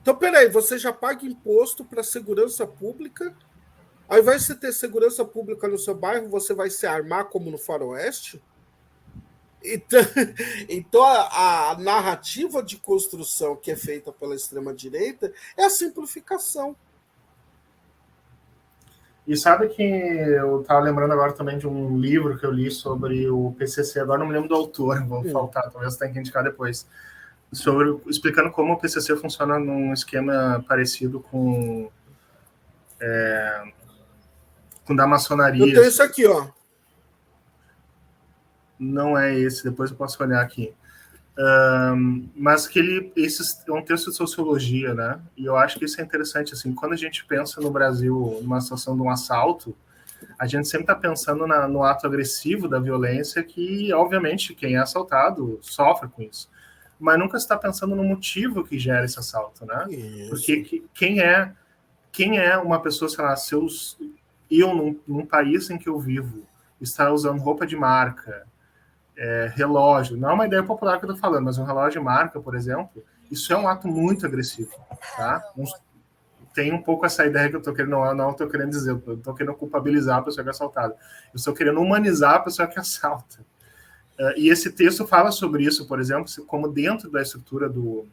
Então, peraí, você já paga imposto para segurança pública... Ao invés de você ter segurança pública no seu bairro, você vai se armar como no Faroeste? Então a narrativa de construção que é feita pela extrema-direita é a simplificação. E sabe que eu estava lembrando agora também de um livro que eu li sobre o PCC, agora não me lembro do autor, vou faltar, talvez tenha que indicar depois, explicando como o PCC funciona num esquema parecido com da maçonaria. Eu tenho isso aqui, ó. Não é esse, depois eu posso olhar aqui. Mas que esse é um texto de sociologia, né? E eu acho que isso é interessante, assim, quando a gente pensa no Brasil numa situação de um assalto, a gente sempre está pensando no ato agressivo da violência, que, obviamente, quem é assaltado sofre com isso. Mas nunca se está pensando no motivo que gera esse assalto, né? Isso. Porque quem é uma pessoa, sei lá, eu, num país em que eu vivo, estar usando roupa de marca, relógio, não é uma ideia popular que eu estou falando, mas um relógio de marca, por exemplo, isso é um ato muito agressivo, tá? Tem um pouco essa ideia que eu estou querendo, não estou querendo dizer, eu estou querendo culpabilizar a pessoa que é assaltada, eu estou querendo humanizar a pessoa que assalta. E esse texto fala sobre isso, por exemplo, como dentro da estrutura do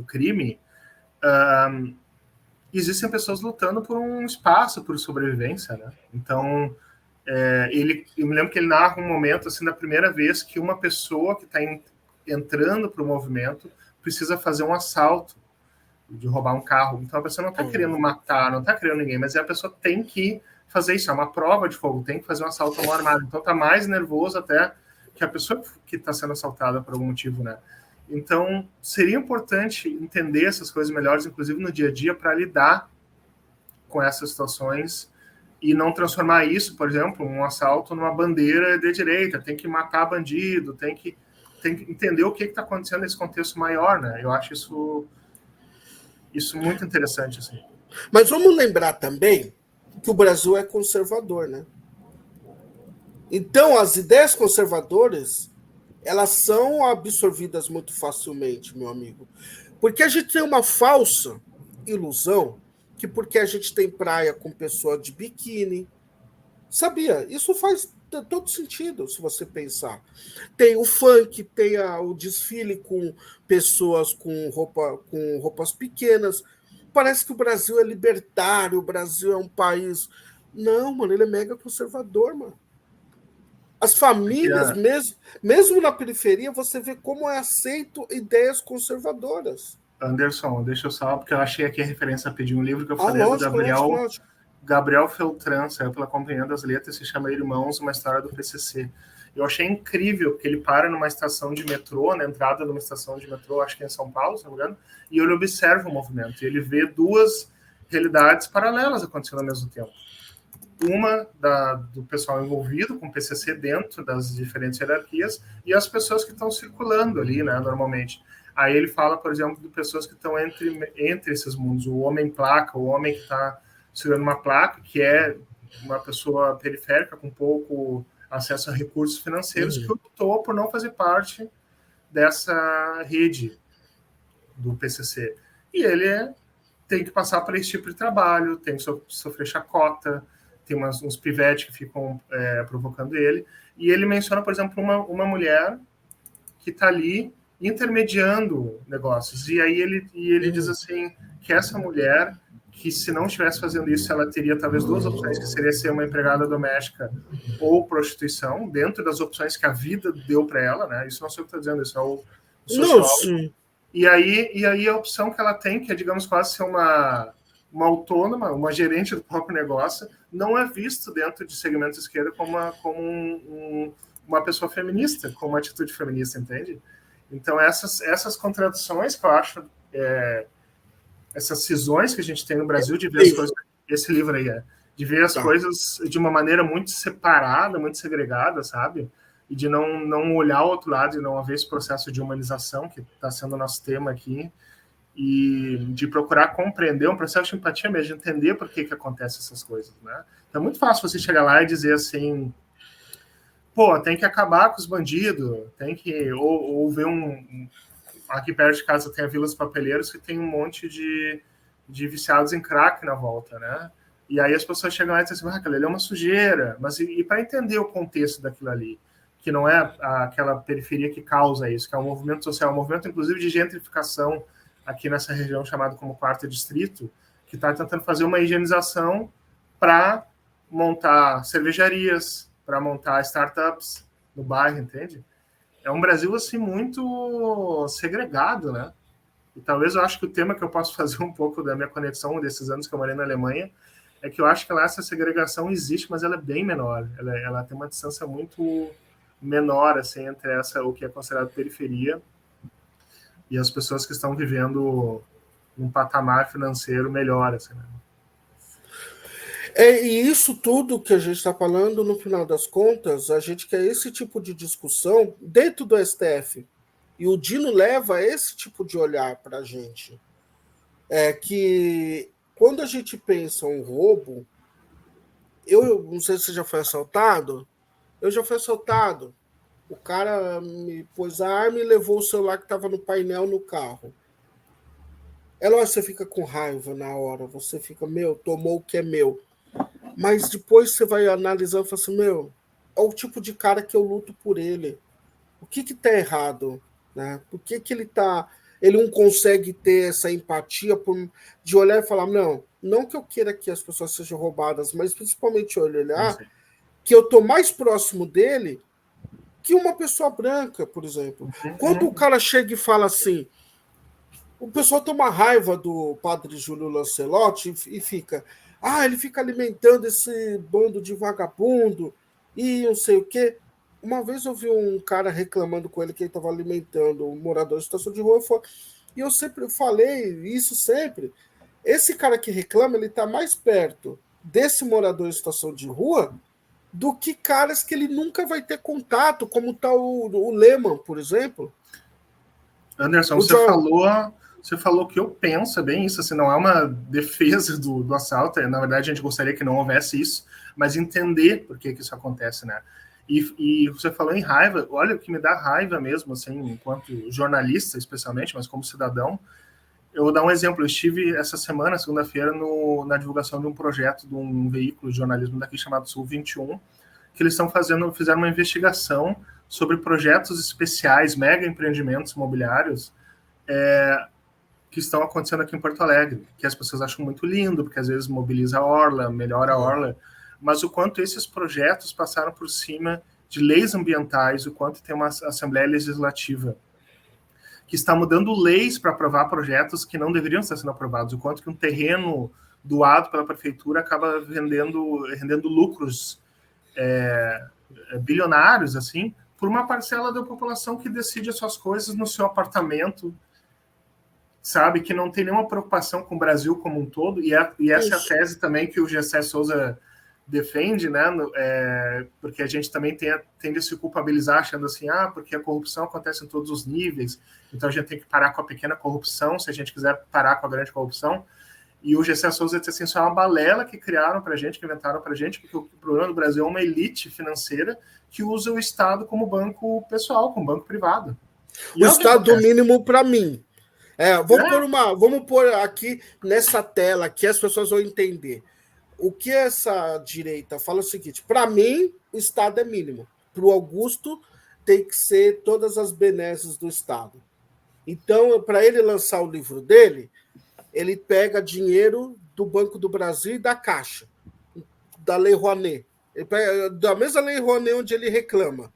crime, existem pessoas lutando por um espaço, por sobrevivência, né? Então, eu me lembro que ele narra um momento, assim, da primeira vez que uma pessoa que está entrando para o movimento precisa fazer um assalto, de roubar um carro. Então, a pessoa não está querendo matar, não está querendo ninguém, mas a pessoa tem que fazer isso, é uma prova de fogo, tem que fazer um assalto a mão armada. Então, está mais nervoso até que a pessoa que está sendo assaltada por algum motivo, né? Então, seria importante entender essas coisas melhores, inclusive no dia a dia, para lidar com essas situações e não transformar isso, por exemplo, um assalto numa bandeira de direita. Tem que matar bandido, tem que entender o que está acontecendo nesse contexto maior, né? Eu acho isso muito interessante, assim. Mas vamos lembrar também que o Brasil é conservador, né? Então, as ideias conservadoras, elas são absorvidas muito facilmente, meu amigo. Porque a gente tem uma falsa ilusão que porque a gente tem praia com pessoa de biquíni, sabia? Isso faz todo sentido, se você pensar. Tem o funk, tem o desfile com pessoas com roupas pequenas. Parece que o Brasil é libertário, o Brasil é um país... Não, mano, ele é mega conservador, mano. As famílias, mesmo na periferia, você vê como é aceito ideias conservadoras. Anderson, deixa eu só, porque eu achei aqui a referência a pedir um livro que eu falei do Gabriel Feltran, saiu pela Companhia das Letras, se chama Irmãos, uma história do PCC. Eu achei incrível que ele para numa estação de metrô, na entrada de uma estação de metrô, acho que é em São Paulo, se não me engano, e ele observa o movimento. E ele vê duas realidades paralelas acontecendo ao mesmo tempo. Uma do pessoal envolvido com o PCC dentro das diferentes hierarquias e as pessoas que estão circulando ali, né, normalmente. Aí ele fala, por exemplo, de pessoas que estão entre esses mundos. O homem placa, o homem que está segurando uma placa, que é uma pessoa periférica com pouco acesso a recursos financeiros, que optou por não fazer parte dessa rede do PCC. E ele tem que passar por esse tipo de trabalho, tem que sofrer chacota, tem uns pivetes que ficam provocando ele. E ele menciona, por exemplo, uma mulher que está ali intermediando negócios. E aí ele diz assim, que essa mulher, que se não estivesse fazendo isso, ela teria talvez duas opções, que seria ser uma empregada doméstica ou prostituição, dentro das opções que a vida deu para ela, né? Isso não sei o que eu estou dizendo, isso é o sociólogo. E aí a opção que ela tem, que é, digamos, quase ser uma autônoma, uma gerente do próprio negócio, não é visto dentro de segmento de esquerda como uma pessoa feminista, com uma atitude feminista, entende? Então, essas contradições que eu acho, essas cisões que a gente tem no Brasil de ver as coisas, esse livro aí de ver as coisas de uma maneira muito separada, muito segregada, sabe? E de não olhar o outro lado e não haver esse processo de humanização, que está sendo o nosso tema aqui, e de procurar compreender um processo de empatia mesmo, de entender por que acontecem essas coisas, né? Então é muito fácil você chegar lá e dizer assim, pô, tem que acabar com os bandidos, tem que... Ou ver aqui perto de casa tem a Vila dos Papeleiros, que tem um monte de viciados em crack na volta, né? E aí as pessoas chegam lá e dizem assim, aquilo ali é uma sujeira. Mas e para entender o contexto daquilo ali, que não é aquela periferia que causa isso, que é um movimento social, um movimento, inclusive, de gentrificação aqui nessa região chamada como Quarto Distrito, que está tentando fazer uma higienização para montar cervejarias, para montar startups no bairro, entende? É um Brasil, assim, muito segregado, né? E talvez eu acho que o tema que eu posso fazer um pouco da minha conexão desses anos que eu morei na Alemanha é que eu acho que lá essa segregação existe, mas ela é bem menor. Ela tem uma distância muito menor, assim, entre o que é considerado periferia e as pessoas que estão vivendo um patamar financeiro melhor, assim, né? E isso tudo que a gente está falando, no final das contas, a gente quer esse tipo de discussão dentro do STF. E o Dino leva esse tipo de olhar para a gente. É que quando a gente pensa um roubo, eu não sei se você já foi assaltado, eu já fui assaltado. O cara me pôs a arma e levou o celular que estava no painel no carro. É lógico que você fica com raiva na hora, você fica, tomou o que é meu. Mas depois você vai analisando e fala assim, é o tipo de cara que eu luto por ele. O que está errado? Né? Por que ele não consegue ter essa empatia de olhar e falar, não que eu queira que as pessoas sejam roubadas, mas principalmente olhar que eu estou mais próximo dele que uma pessoa branca, por exemplo. Quando o cara chega e fala assim, o pessoal toma raiva do padre Júlio Lancelotti e fica, ele fica alimentando esse bando de vagabundo e não sei o quê. uma vez eu vi um cara reclamando com ele que ele estava alimentando um morador de situação de rua, e eu sempre falei isso sempre. Esse cara que reclama, ele está mais perto desse morador em situação de rua do que caras que ele nunca vai ter contato, como está o Lehman, por exemplo. Anderson, você falou que eu penso, é bem isso, assim, não é uma defesa do assalto, na verdade a gente gostaria que não houvesse isso, mas entender por que isso acontece, né? E você falou em raiva, olha o que me dá raiva mesmo, assim, enquanto jornalista especialmente, mas como cidadão. Eu vou dar um exemplo, eu estive essa semana, segunda-feira, na divulgação de um projeto de um veículo de jornalismo daqui chamado Sul 21, que eles fizeram uma investigação sobre projetos especiais, mega empreendimentos imobiliários, que estão acontecendo aqui em Porto Alegre, que as pessoas acham muito lindo, porque às vezes mobiliza a orla, melhora a orla, mas o quanto esses projetos passaram por cima de leis ambientais, o quanto tem uma Assembleia Legislativa que está mudando leis para aprovar projetos que não deveriam estar sendo aprovados, o quanto que um terreno doado pela prefeitura acaba rendendo lucros bilionários, assim, por uma parcela da população que decide as suas coisas no seu apartamento, sabe, que não tem nenhuma preocupação com o Brasil como um todo, e essa é a tese também que o Gessé Souza defende, né, porque a gente também tende a se culpabilizar achando assim, porque a corrupção acontece em todos os níveis, então a gente tem que parar com a pequena corrupção, se a gente quiser parar com a grande corrupção, e o Gessé Souza disse assim, isso é uma balela que criaram pra gente, que inventaram pra gente, porque o problema do Brasil é uma elite financeira que usa o Estado como banco pessoal, como banco privado. O Estado mínimo para mim. Vamos pôr aqui nessa tela que as pessoas vão entender. O que essa direita fala é o seguinte: para mim, o Estado é mínimo. Para o Augusto, tem que ser todas as benesses do Estado. Então, para ele lançar o livro dele, ele pega dinheiro do Banco do Brasil e da Caixa, da Lei Rouanet. Da mesma Lei Rouanet onde ele reclama.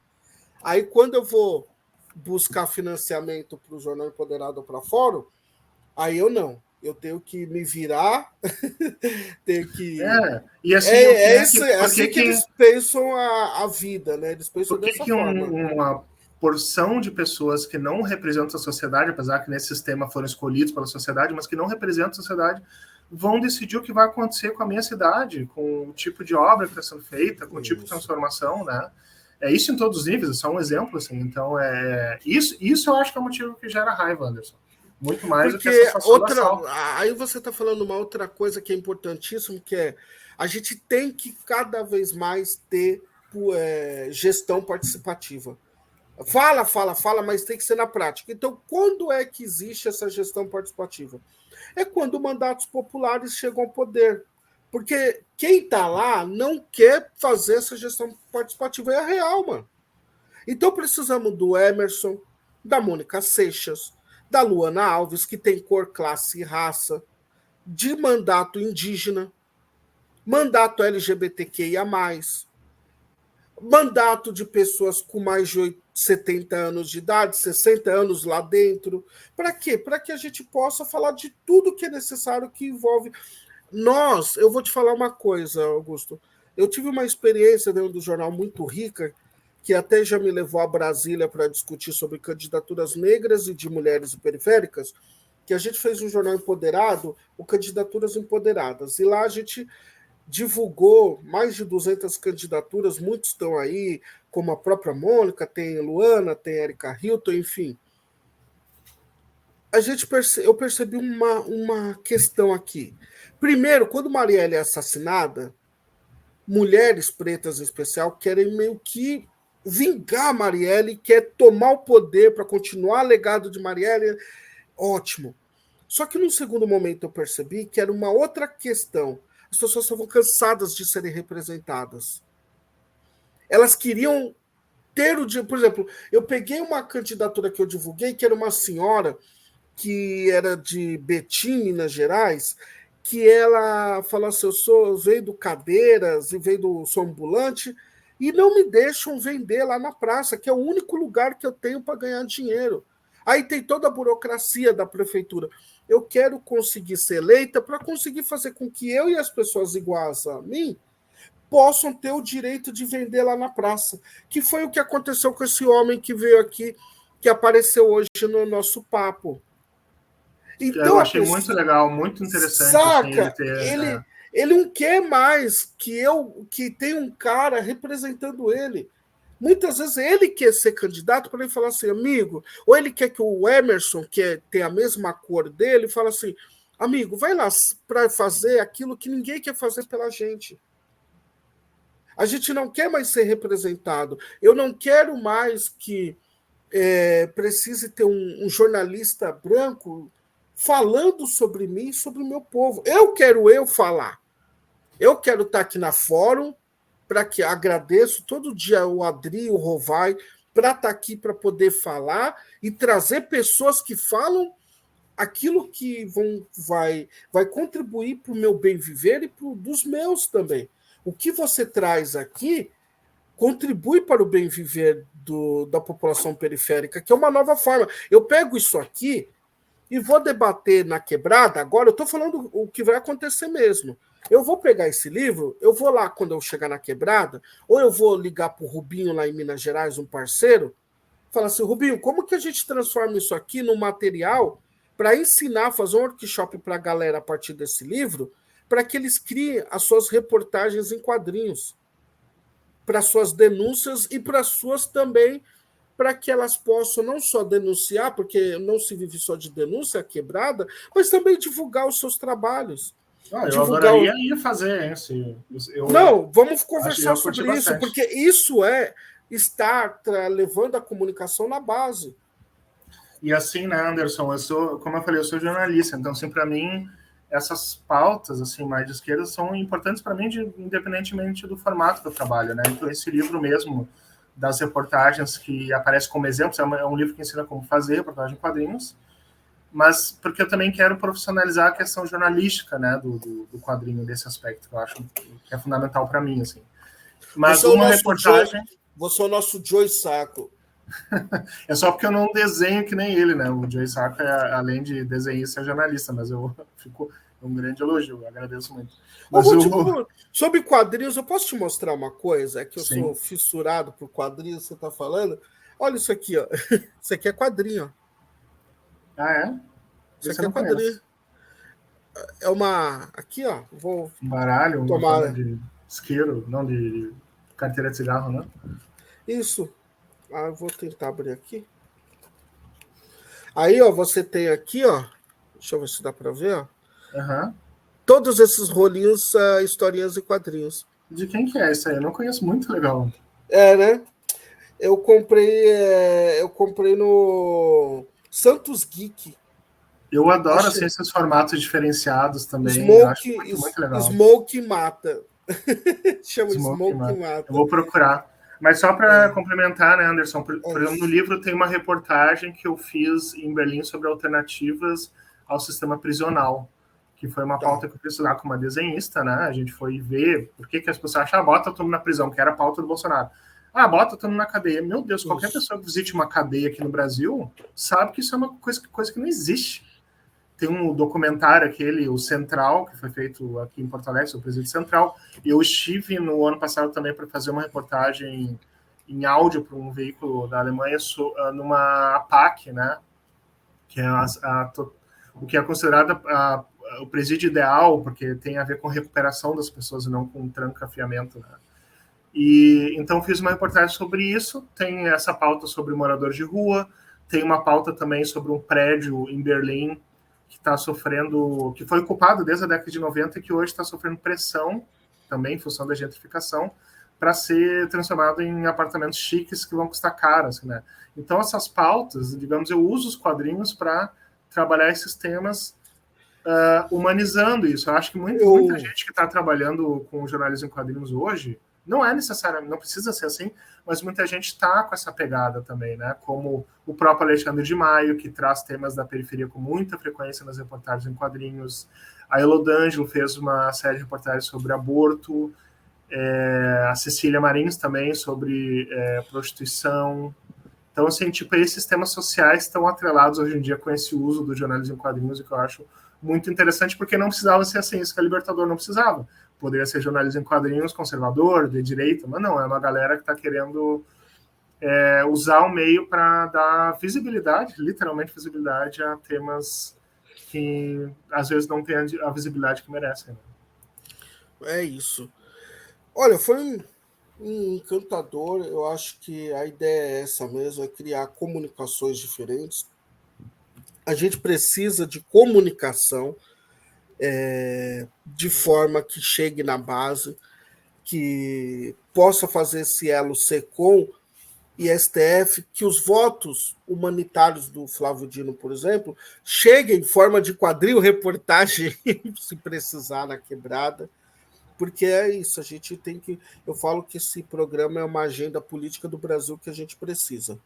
Aí, quando eu vou buscar financiamento para o Jornal Empoderado ou para Fórum, aí eu não. Eu tenho que me virar, tenho que... E assim, assim que eles pensam a vida, né? Eles pensam dessa forma. Uma porção de pessoas que não representam a sociedade, apesar que nesse sistema foram escolhidos pela sociedade, mas que não representam a sociedade, vão decidir o que vai acontecer com a minha cidade, com o tipo de obra que está sendo feita, com o tipo de transformação, né? É isso em todos os níveis, é só um exemplo, assim. Então, isso eu acho que é o motivo que gera raiva, Anderson. Muito mais do que essa situação. Aí você está falando uma outra coisa que é importantíssima, que é a gente tem que cada vez mais ter gestão participativa. Fala, mas tem que ser na prática. Então, quando é que existe essa gestão participativa? É quando mandatos populares chegam ao poder. Porque quem está lá não quer fazer essa gestão participativa. É real, mano. Então, precisamos do Emerson, da Mônica Seixas, da Luana Alves, que tem cor, classe e raça, de mandato indígena, mandato LGBTQIA+, mandato de pessoas com mais de 70 anos de idade, 60 anos lá dentro. Para quê? Para que a gente possa falar de tudo que é necessário que envolve... eu vou te falar uma coisa, Augusto. Eu tive uma experiência dentro do jornal muito rica, que até já me levou a Brasília para discutir sobre candidaturas negras e de mulheres periféricas, que a gente fez um jornal empoderado, o Candidaturas Empoderadas. E lá a gente divulgou mais de 200 candidaturas, muitos estão aí, como a própria Mônica, tem Luana, tem Erika Hilton, enfim. Eu percebi uma questão aqui. Primeiro, quando Marielle é assassinada, mulheres pretas em especial querem meio que vingar Marielle, quer tomar o poder para continuar o legado de Marielle. Ótimo. Só que num segundo momento eu percebi que era uma outra questão. As pessoas estavam cansadas de serem representadas. Elas queriam ter o dia. Por exemplo, eu peguei uma candidatura que eu divulguei, que era uma senhora que era de Betim, Minas Gerais, que ela falou assim: eu venho do Cadeiras e sou ambulante, e não me deixam vender lá na praça, que é o único lugar que eu tenho para ganhar dinheiro. Aí tem toda a burocracia da prefeitura. Eu quero conseguir ser eleita para conseguir fazer com que eu e as pessoas iguais a mim possam ter o direito de vender lá na praça, que foi o que aconteceu com esse homem que veio aqui, que apareceu hoje no nosso papo. Então, eu achei muito legal, muito interessante. Saca? Assim, ele não quer mais que tenha um cara representando ele. Muitas vezes ele quer ser candidato para ele falar assim, amigo, ou ele quer que o Emerson, que tem a mesma cor dele, fala assim, amigo, vai lá para fazer aquilo que ninguém quer fazer pela gente. A gente não quer mais ser representado. Eu não quero mais que precise ter um jornalista branco falando sobre mim e sobre o meu povo. Eu quero falar. Eu quero estar aqui na Fórum, para que agradeço todo dia o Adri, o Rovai, para estar aqui para poder falar e trazer pessoas que falam aquilo que vai contribuir para o meu bem viver e para dos meus também. O que você traz aqui contribui para o bem viver da população periférica, que é uma nova forma. Eu pego isso aqui e vou debater na quebrada. Agora eu estou falando o que vai acontecer mesmo. Eu vou pegar esse livro, eu vou lá quando eu chegar na quebrada, ou eu vou ligar para o Rubinho lá em Minas Gerais, um parceiro, falar assim, Rubinho, como que a gente transforma isso aqui num material para ensinar, fazer um workshop para a galera a partir desse livro, para que eles criem as suas reportagens em quadrinhos, para suas denúncias e para suas também, para que elas possam não só denunciar, porque não se vive só de denúncia, quebrada, mas também divulgar os seus trabalhos. Eu adoraria ir fazer isso. Não, vamos conversar sobre isso, porque isso é estar levando a comunicação na base. E assim, né, Anderson, como eu falei, eu sou jornalista, então, assim, para mim, essas pautas, assim, mais de esquerda, são importantes para mim, independentemente do formato do trabalho, né? Então, esse livro mesmo, das reportagens que aparece como exemplo, é um livro que ensina como fazer reportagem em quadrinhos, mas porque eu também quero profissionalizar a questão jornalística, né, do quadrinho, desse aspecto, que eu acho que é fundamental para mim, assim. Mas uma reportagem... Você é o nosso Joey Sacco. É só porque eu não desenho que nem ele, né? O Joey Sacco, além de desenhista, é jornalista, mas eu fico um grande elogio, eu agradeço muito. Mas sobre quadrinhos, eu posso te mostrar uma coisa? É que eu Sim. sou fissurado por quadrinhos, você está falando. Olha isso aqui, ó. Isso aqui é quadrinho, ó. Ah, é? Isso aqui é quadrinho. Conheço. É uma... Aqui, ó. Vou um baralho, tomar de isqueiro, não de carteira de cigarro, né? Isso. Eu vou tentar abrir aqui. Aí, ó, você tem aqui, ó. Deixa eu ver se dá para ver, ó. Uhum. Todos esses rolinhos, historinhas e quadrinhos. De quem que é isso aí? Eu não conheço, muito legal. Né? Eu comprei no Santos Geek. Eu adoro assim, esses formatos diferenciados também. Smoke, acho muito legal. Smoke mata. Chama Smoke mata. Eu vou procurar. Mas só para complementar, né, Anderson? Por exemplo, no livro tem uma reportagem que eu fiz em Berlim sobre alternativas ao sistema prisional, que foi uma pauta que eu fiz lá com uma desenhista, né? A gente foi ver por que as pessoas acham, bota todo mundo na prisão, que era a pauta do Bolsonaro. Bota todo mundo na cadeia. Meu Deus, qualquer pessoa que visite uma cadeia aqui no Brasil sabe que isso é uma coisa que não existe. Tem um documentário aquele, o Central, que foi feito aqui em Porto Alegre, o Presídio Central. Eu estive no ano passado também para fazer uma reportagem em áudio para um veículo da Alemanha numa APAC, né? Que é o que é considerado o presídio ideal, porque tem a ver com recuperação das pessoas e não com trancafiamento, né? E então fiz uma reportagem sobre isso. Tem essa pauta sobre moradores de rua, tem uma pauta também sobre um prédio em Berlim que está sofrendo, que foi ocupado desde a década de 90 e que hoje está sofrendo pressão, também em função da gentrificação, para ser transformado em apartamentos chiques que vão custar caro, assim, né? Então, essas pautas, digamos, eu uso os quadrinhos para trabalhar esses temas humanizando isso. Eu acho que muita gente que está trabalhando com jornalismo em quadrinhos hoje, não é necessário, não precisa ser assim, mas muita gente está com essa pegada também, né? Como o próprio Alexandre de Maio, que traz temas da periferia com muita frequência nas reportagens em quadrinhos. A Elodângelo fez uma série de reportagens sobre aborto. A Cecília Marins também sobre prostituição. Então, assim, tipo, esses temas sociais estão atrelados hoje em dia com esse uso do jornalismo em quadrinhos, e que eu acho muito interessante, porque não precisava ser assim, isso que a Libertador não precisava. poderia ser jornalismo em quadrinhos conservador, de direita, mas não, é uma galera que está querendo usar o meio para dar visibilidade, literalmente visibilidade, a temas que às vezes não têm a visibilidade que merecem. Né? É isso. Olha, foi um encantador. Eu acho que a ideia é essa mesmo, é criar comunicações diferentes. A gente precisa de comunicação de forma que chegue na base, que possa fazer esse elo SECOM e STF, que os votos humanitários do Flávio Dino, por exemplo, cheguem em forma de quadril, reportagem, se precisar, na quebrada, porque é isso, a gente tem que... Eu falo que esse programa é uma agenda política do Brasil que a gente precisa.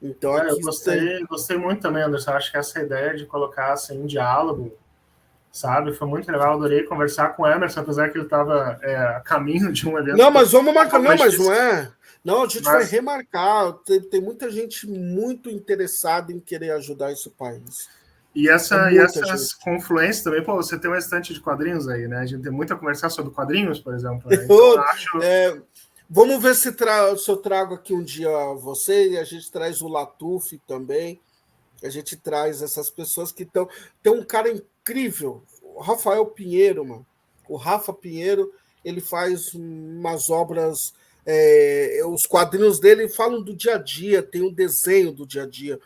Então, aqui eu gostei muito também, Anderson. Acho que essa ideia de colocar assim, em diálogo, sabe, foi muito legal. Adorei conversar com o Emerson, apesar que ele estava a caminho de um evento. Não, mas vamos marcar. Não, mas não é. Não, a gente vai remarcar. Tem muita gente muito interessada em querer ajudar esse país. E essas confluências também, pô, você tem uma estante de quadrinhos aí, né? A gente tem muito a conversar sobre quadrinhos, por exemplo. Né? Então, eu acho... Vamos ver se eu trago aqui um dia você, e a gente traz o Latuf também. A gente traz essas pessoas que estão... Tem um cara incrível, o Rafael Pinheiro, mano. O Rafa Pinheiro, ele faz umas obras... os quadrinhos dele falam do dia a dia, tem um desenho do dia a dia.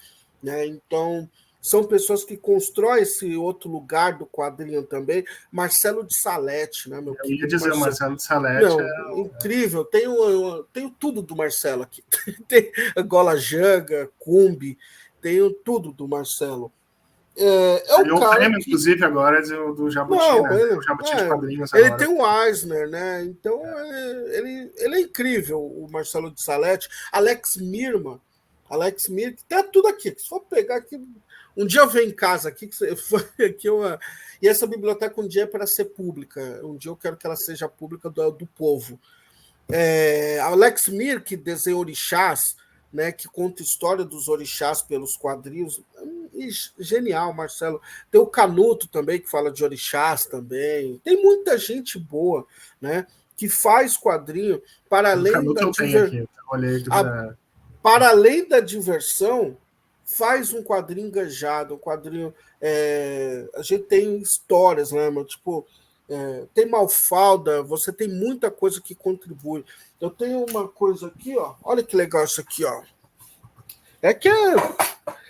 Né? Então... São pessoas que constroem esse outro lugar do quadrinho também. Marcelo de Salete, né, meu querido? Eu ia dizer, Marcelo de Salete. Não, incrível. Tenho tudo do Marcelo aqui. Tem Gola Janga, Cumbi, tenho tudo do Marcelo. O prêmio, inclusive, agora do Jabuti, não, né? O Jabuti de quadrinhos ele agora. tem o Eisner, né? Então, ele é incrível, o Marcelo de Salete. Alex Mir, que tá tudo aqui. Se for pegar aqui... Um dia eu venho em casa aqui, e essa biblioteca um dia é para ser pública. Um dia eu quero que ela seja pública do povo. Alex Mir, que desenha orixás, né, que conta a história dos orixás pelos quadrinhos. Genial, Marcelo. Tem o Canuto também, que fala de orixás também. Tem muita gente boa, né, que faz quadrinho para além da diversão. Para além da diversão, faz um quadrinho engajado, um quadrinho... a gente tem histórias, né, mano? Tipo, tem Malfalda, você tem muita coisa que contribui. Eu tenho uma coisa aqui, ó. Olha que legal isso aqui, ó.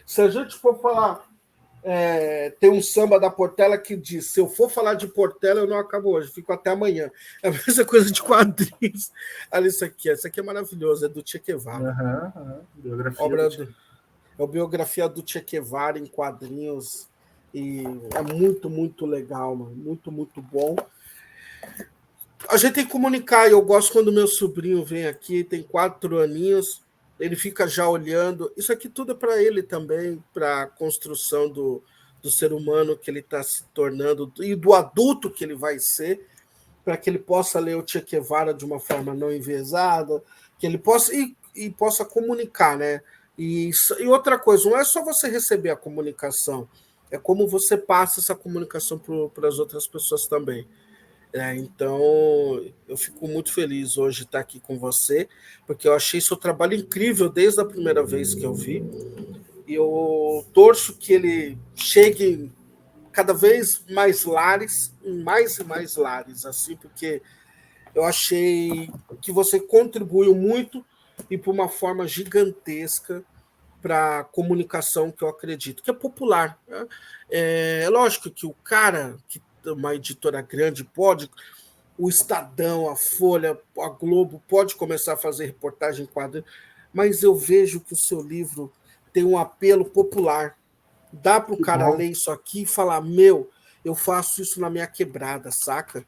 Se a gente for falar... tem um samba da Portela que diz: se eu for falar de Portela, eu não acabo hoje, fico até amanhã. É a mesma coisa de quadrinhos. Olha isso aqui é maravilhoso, é do Che Guevara. Biografia É a biografia do Che Guevara em quadrinhos. E é muito, muito legal, mano. Muito, muito bom. A gente tem que comunicar. Eu gosto quando meu sobrinho vem aqui, tem 4 aninhos, ele fica já olhando. Isso aqui tudo é para ele também, para a construção do ser humano que ele está se tornando e do adulto que ele vai ser, para que ele possa ler o Che Guevara de uma forma não enviesada, que ele possa e possa comunicar, né? E outra coisa, não é só você receber a comunicação, é como você passa essa comunicação para as outras pessoas também. Então, eu fico muito feliz hoje de estar aqui com você, porque eu achei seu trabalho incrível desde a primeira vez que eu vi, e eu torço que ele chegue cada vez mais lares, mais e mais lares, assim, porque eu achei que você contribuiu muito e por uma forma gigantesca para a comunicação que eu acredito, que é popular. Né? É lógico que o cara, que uma editora grande pode, o Estadão, a Folha, a Globo pode começar a fazer reportagem em quadrinho, mas eu vejo que o seu livro tem um apelo popular. Dá para o cara ler isso aqui e falar: meu, eu faço isso na minha quebrada, saca?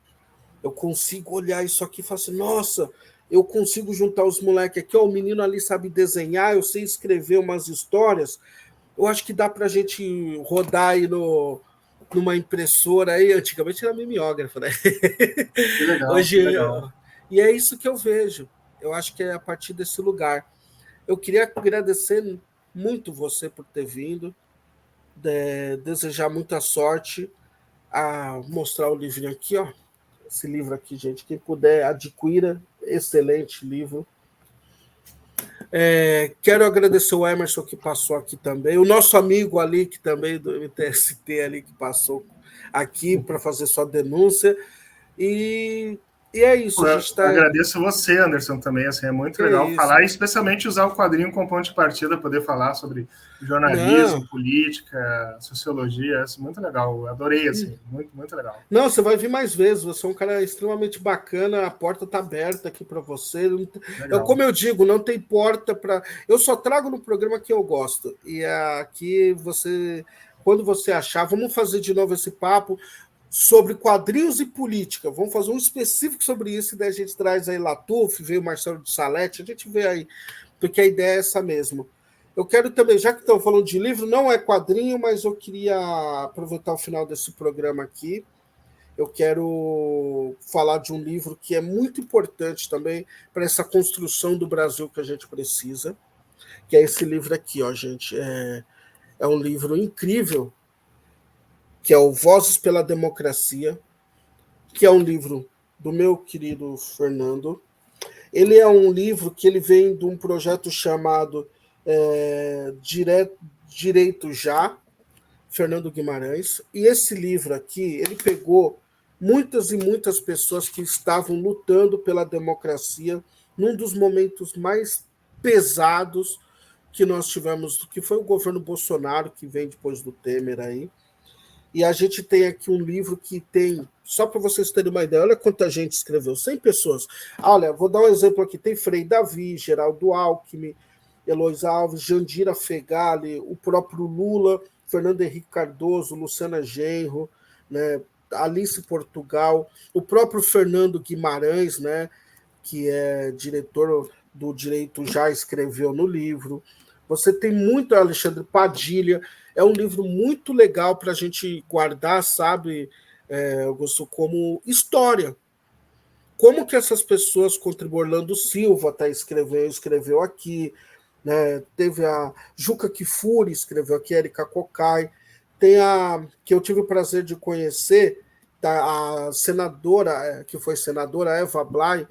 Eu consigo olhar isso aqui e falar assim: nossa, eu consigo juntar os moleques aqui, ó, o menino ali sabe desenhar, eu sei escrever umas histórias. Eu acho que dá para a gente rodar aí numa impressora aí. Antigamente era mimeógrafo, né? Que legal, Hoje, que legal. E é isso que eu vejo. Eu acho que é a partir desse lugar. Eu queria agradecer muito você por ter vindo, desejar muita sorte, a mostrar o livrinho aqui, ó. esse livro aqui, gente. Quem puder, adquira. Excelente livro. Quero agradecer o Emerson que passou aqui também, o nosso amigo ali, que também do MTST ali, que passou aqui para fazer sua denúncia. E é isso. A gente agradeço você, Anderson, também. Assim, é muito legal falar, e especialmente usar o quadrinho como ponto de partida, poder falar sobre jornalismo, política, sociologia. É muito legal. Adorei, assim, muito, muito legal. Não, você vai vir mais vezes. Você é um cara extremamente bacana. A porta está aberta aqui para você. Como eu digo, não tem porta para. Eu só trago no programa que eu gosto. E aqui você, quando você achar, vamos fazer de novo esse papo sobre quadrinhos e política. Vamos fazer um específico sobre isso, e daí a gente traz aí Latuf, veio o Marcelo de Salete, a gente vê aí, porque a ideia é essa mesmo. Eu quero também, já que estão falando de livro, não é quadrinho, mas eu queria aproveitar o final desse programa aqui. Eu quero falar de um livro que é muito importante também para essa construção do Brasil que a gente precisa, que é esse livro aqui, ó, gente. É um livro incrível, que é o Vozes pela Democracia, que é um livro do meu querido Fernando. Ele é um livro que ele vem de um projeto chamado Direito Já, Fernando Guimarães. E esse livro aqui, ele pegou muitas e muitas pessoas que estavam lutando pela democracia num dos momentos mais pesados que nós tivemos, que foi o governo Bolsonaro, que vem depois do Temer aí. E a gente tem aqui um livro que tem, só para vocês terem uma ideia, olha quanta gente escreveu, 100 pessoas. Olha, vou dar um exemplo aqui, tem Frei Davi, Geraldo Alckmin, Eloís Alves, Jandira Fegali, o próprio Lula, Fernando Henrique Cardoso, Luciana Genro, né, Alice Portugal, o próprio Fernando Guimarães, né, que é diretor do Direito Já, escreveu no livro. Você tem muito Alexandre Padilha. É um livro muito legal para a gente guardar, sabe, Augusto, como história. Como que essas pessoas contribuíram? Orlando Silva escreveu aqui, né? Teve a Juca Kfouri, escreveu aqui, Érica Cocai. Tem a que eu tive o prazer de conhecer, a senadora, que foi senadora, Eva Blay,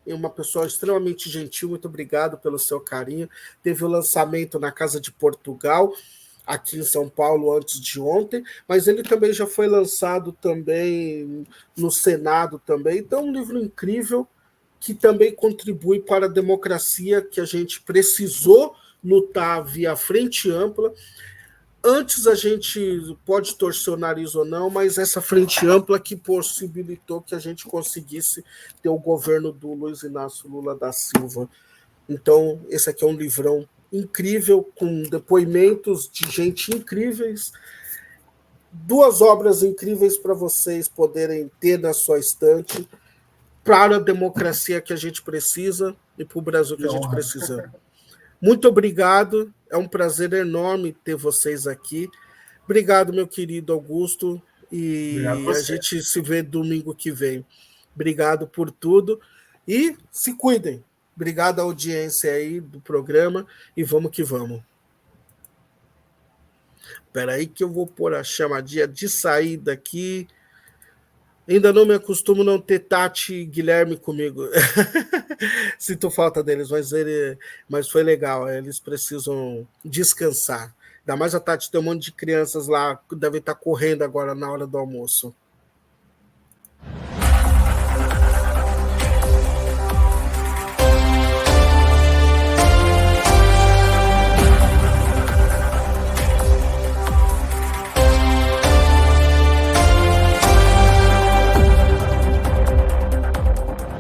uma pessoa extremamente gentil, muito obrigado pelo seu carinho. Teve o lançamento na Casa de Portugal, aqui em São Paulo, antes de ontem, mas ele também já foi lançado também no Senado também. Então, um livro incrível que também contribui para a democracia que a gente precisou lutar via frente ampla. Antes a gente pode torcer o nariz ou não, mas essa frente ampla que possibilitou que a gente conseguisse ter o governo do Luiz Inácio Lula da Silva. Então, esse aqui é um livrão incrível, com depoimentos de gente incríveis, 2 obras incríveis para vocês poderem ter na sua estante, para a democracia que a gente precisa e para o Brasil que a gente precisa. Muito obrigado, é um prazer enorme ter vocês aqui. Obrigado, meu querido Augusto, e a gente se vê domingo que vem. Obrigado por tudo e se cuidem. Obrigado à audiência aí do programa e vamos que vamos. Espera aí que eu vou pôr a chamadinha de saída aqui. Ainda não me acostumo não ter Tati e Guilherme comigo. Sinto falta deles, mas foi legal. Eles precisam descansar. Ainda mais a Tati tem um monte de crianças lá que devem estar correndo agora na hora do almoço.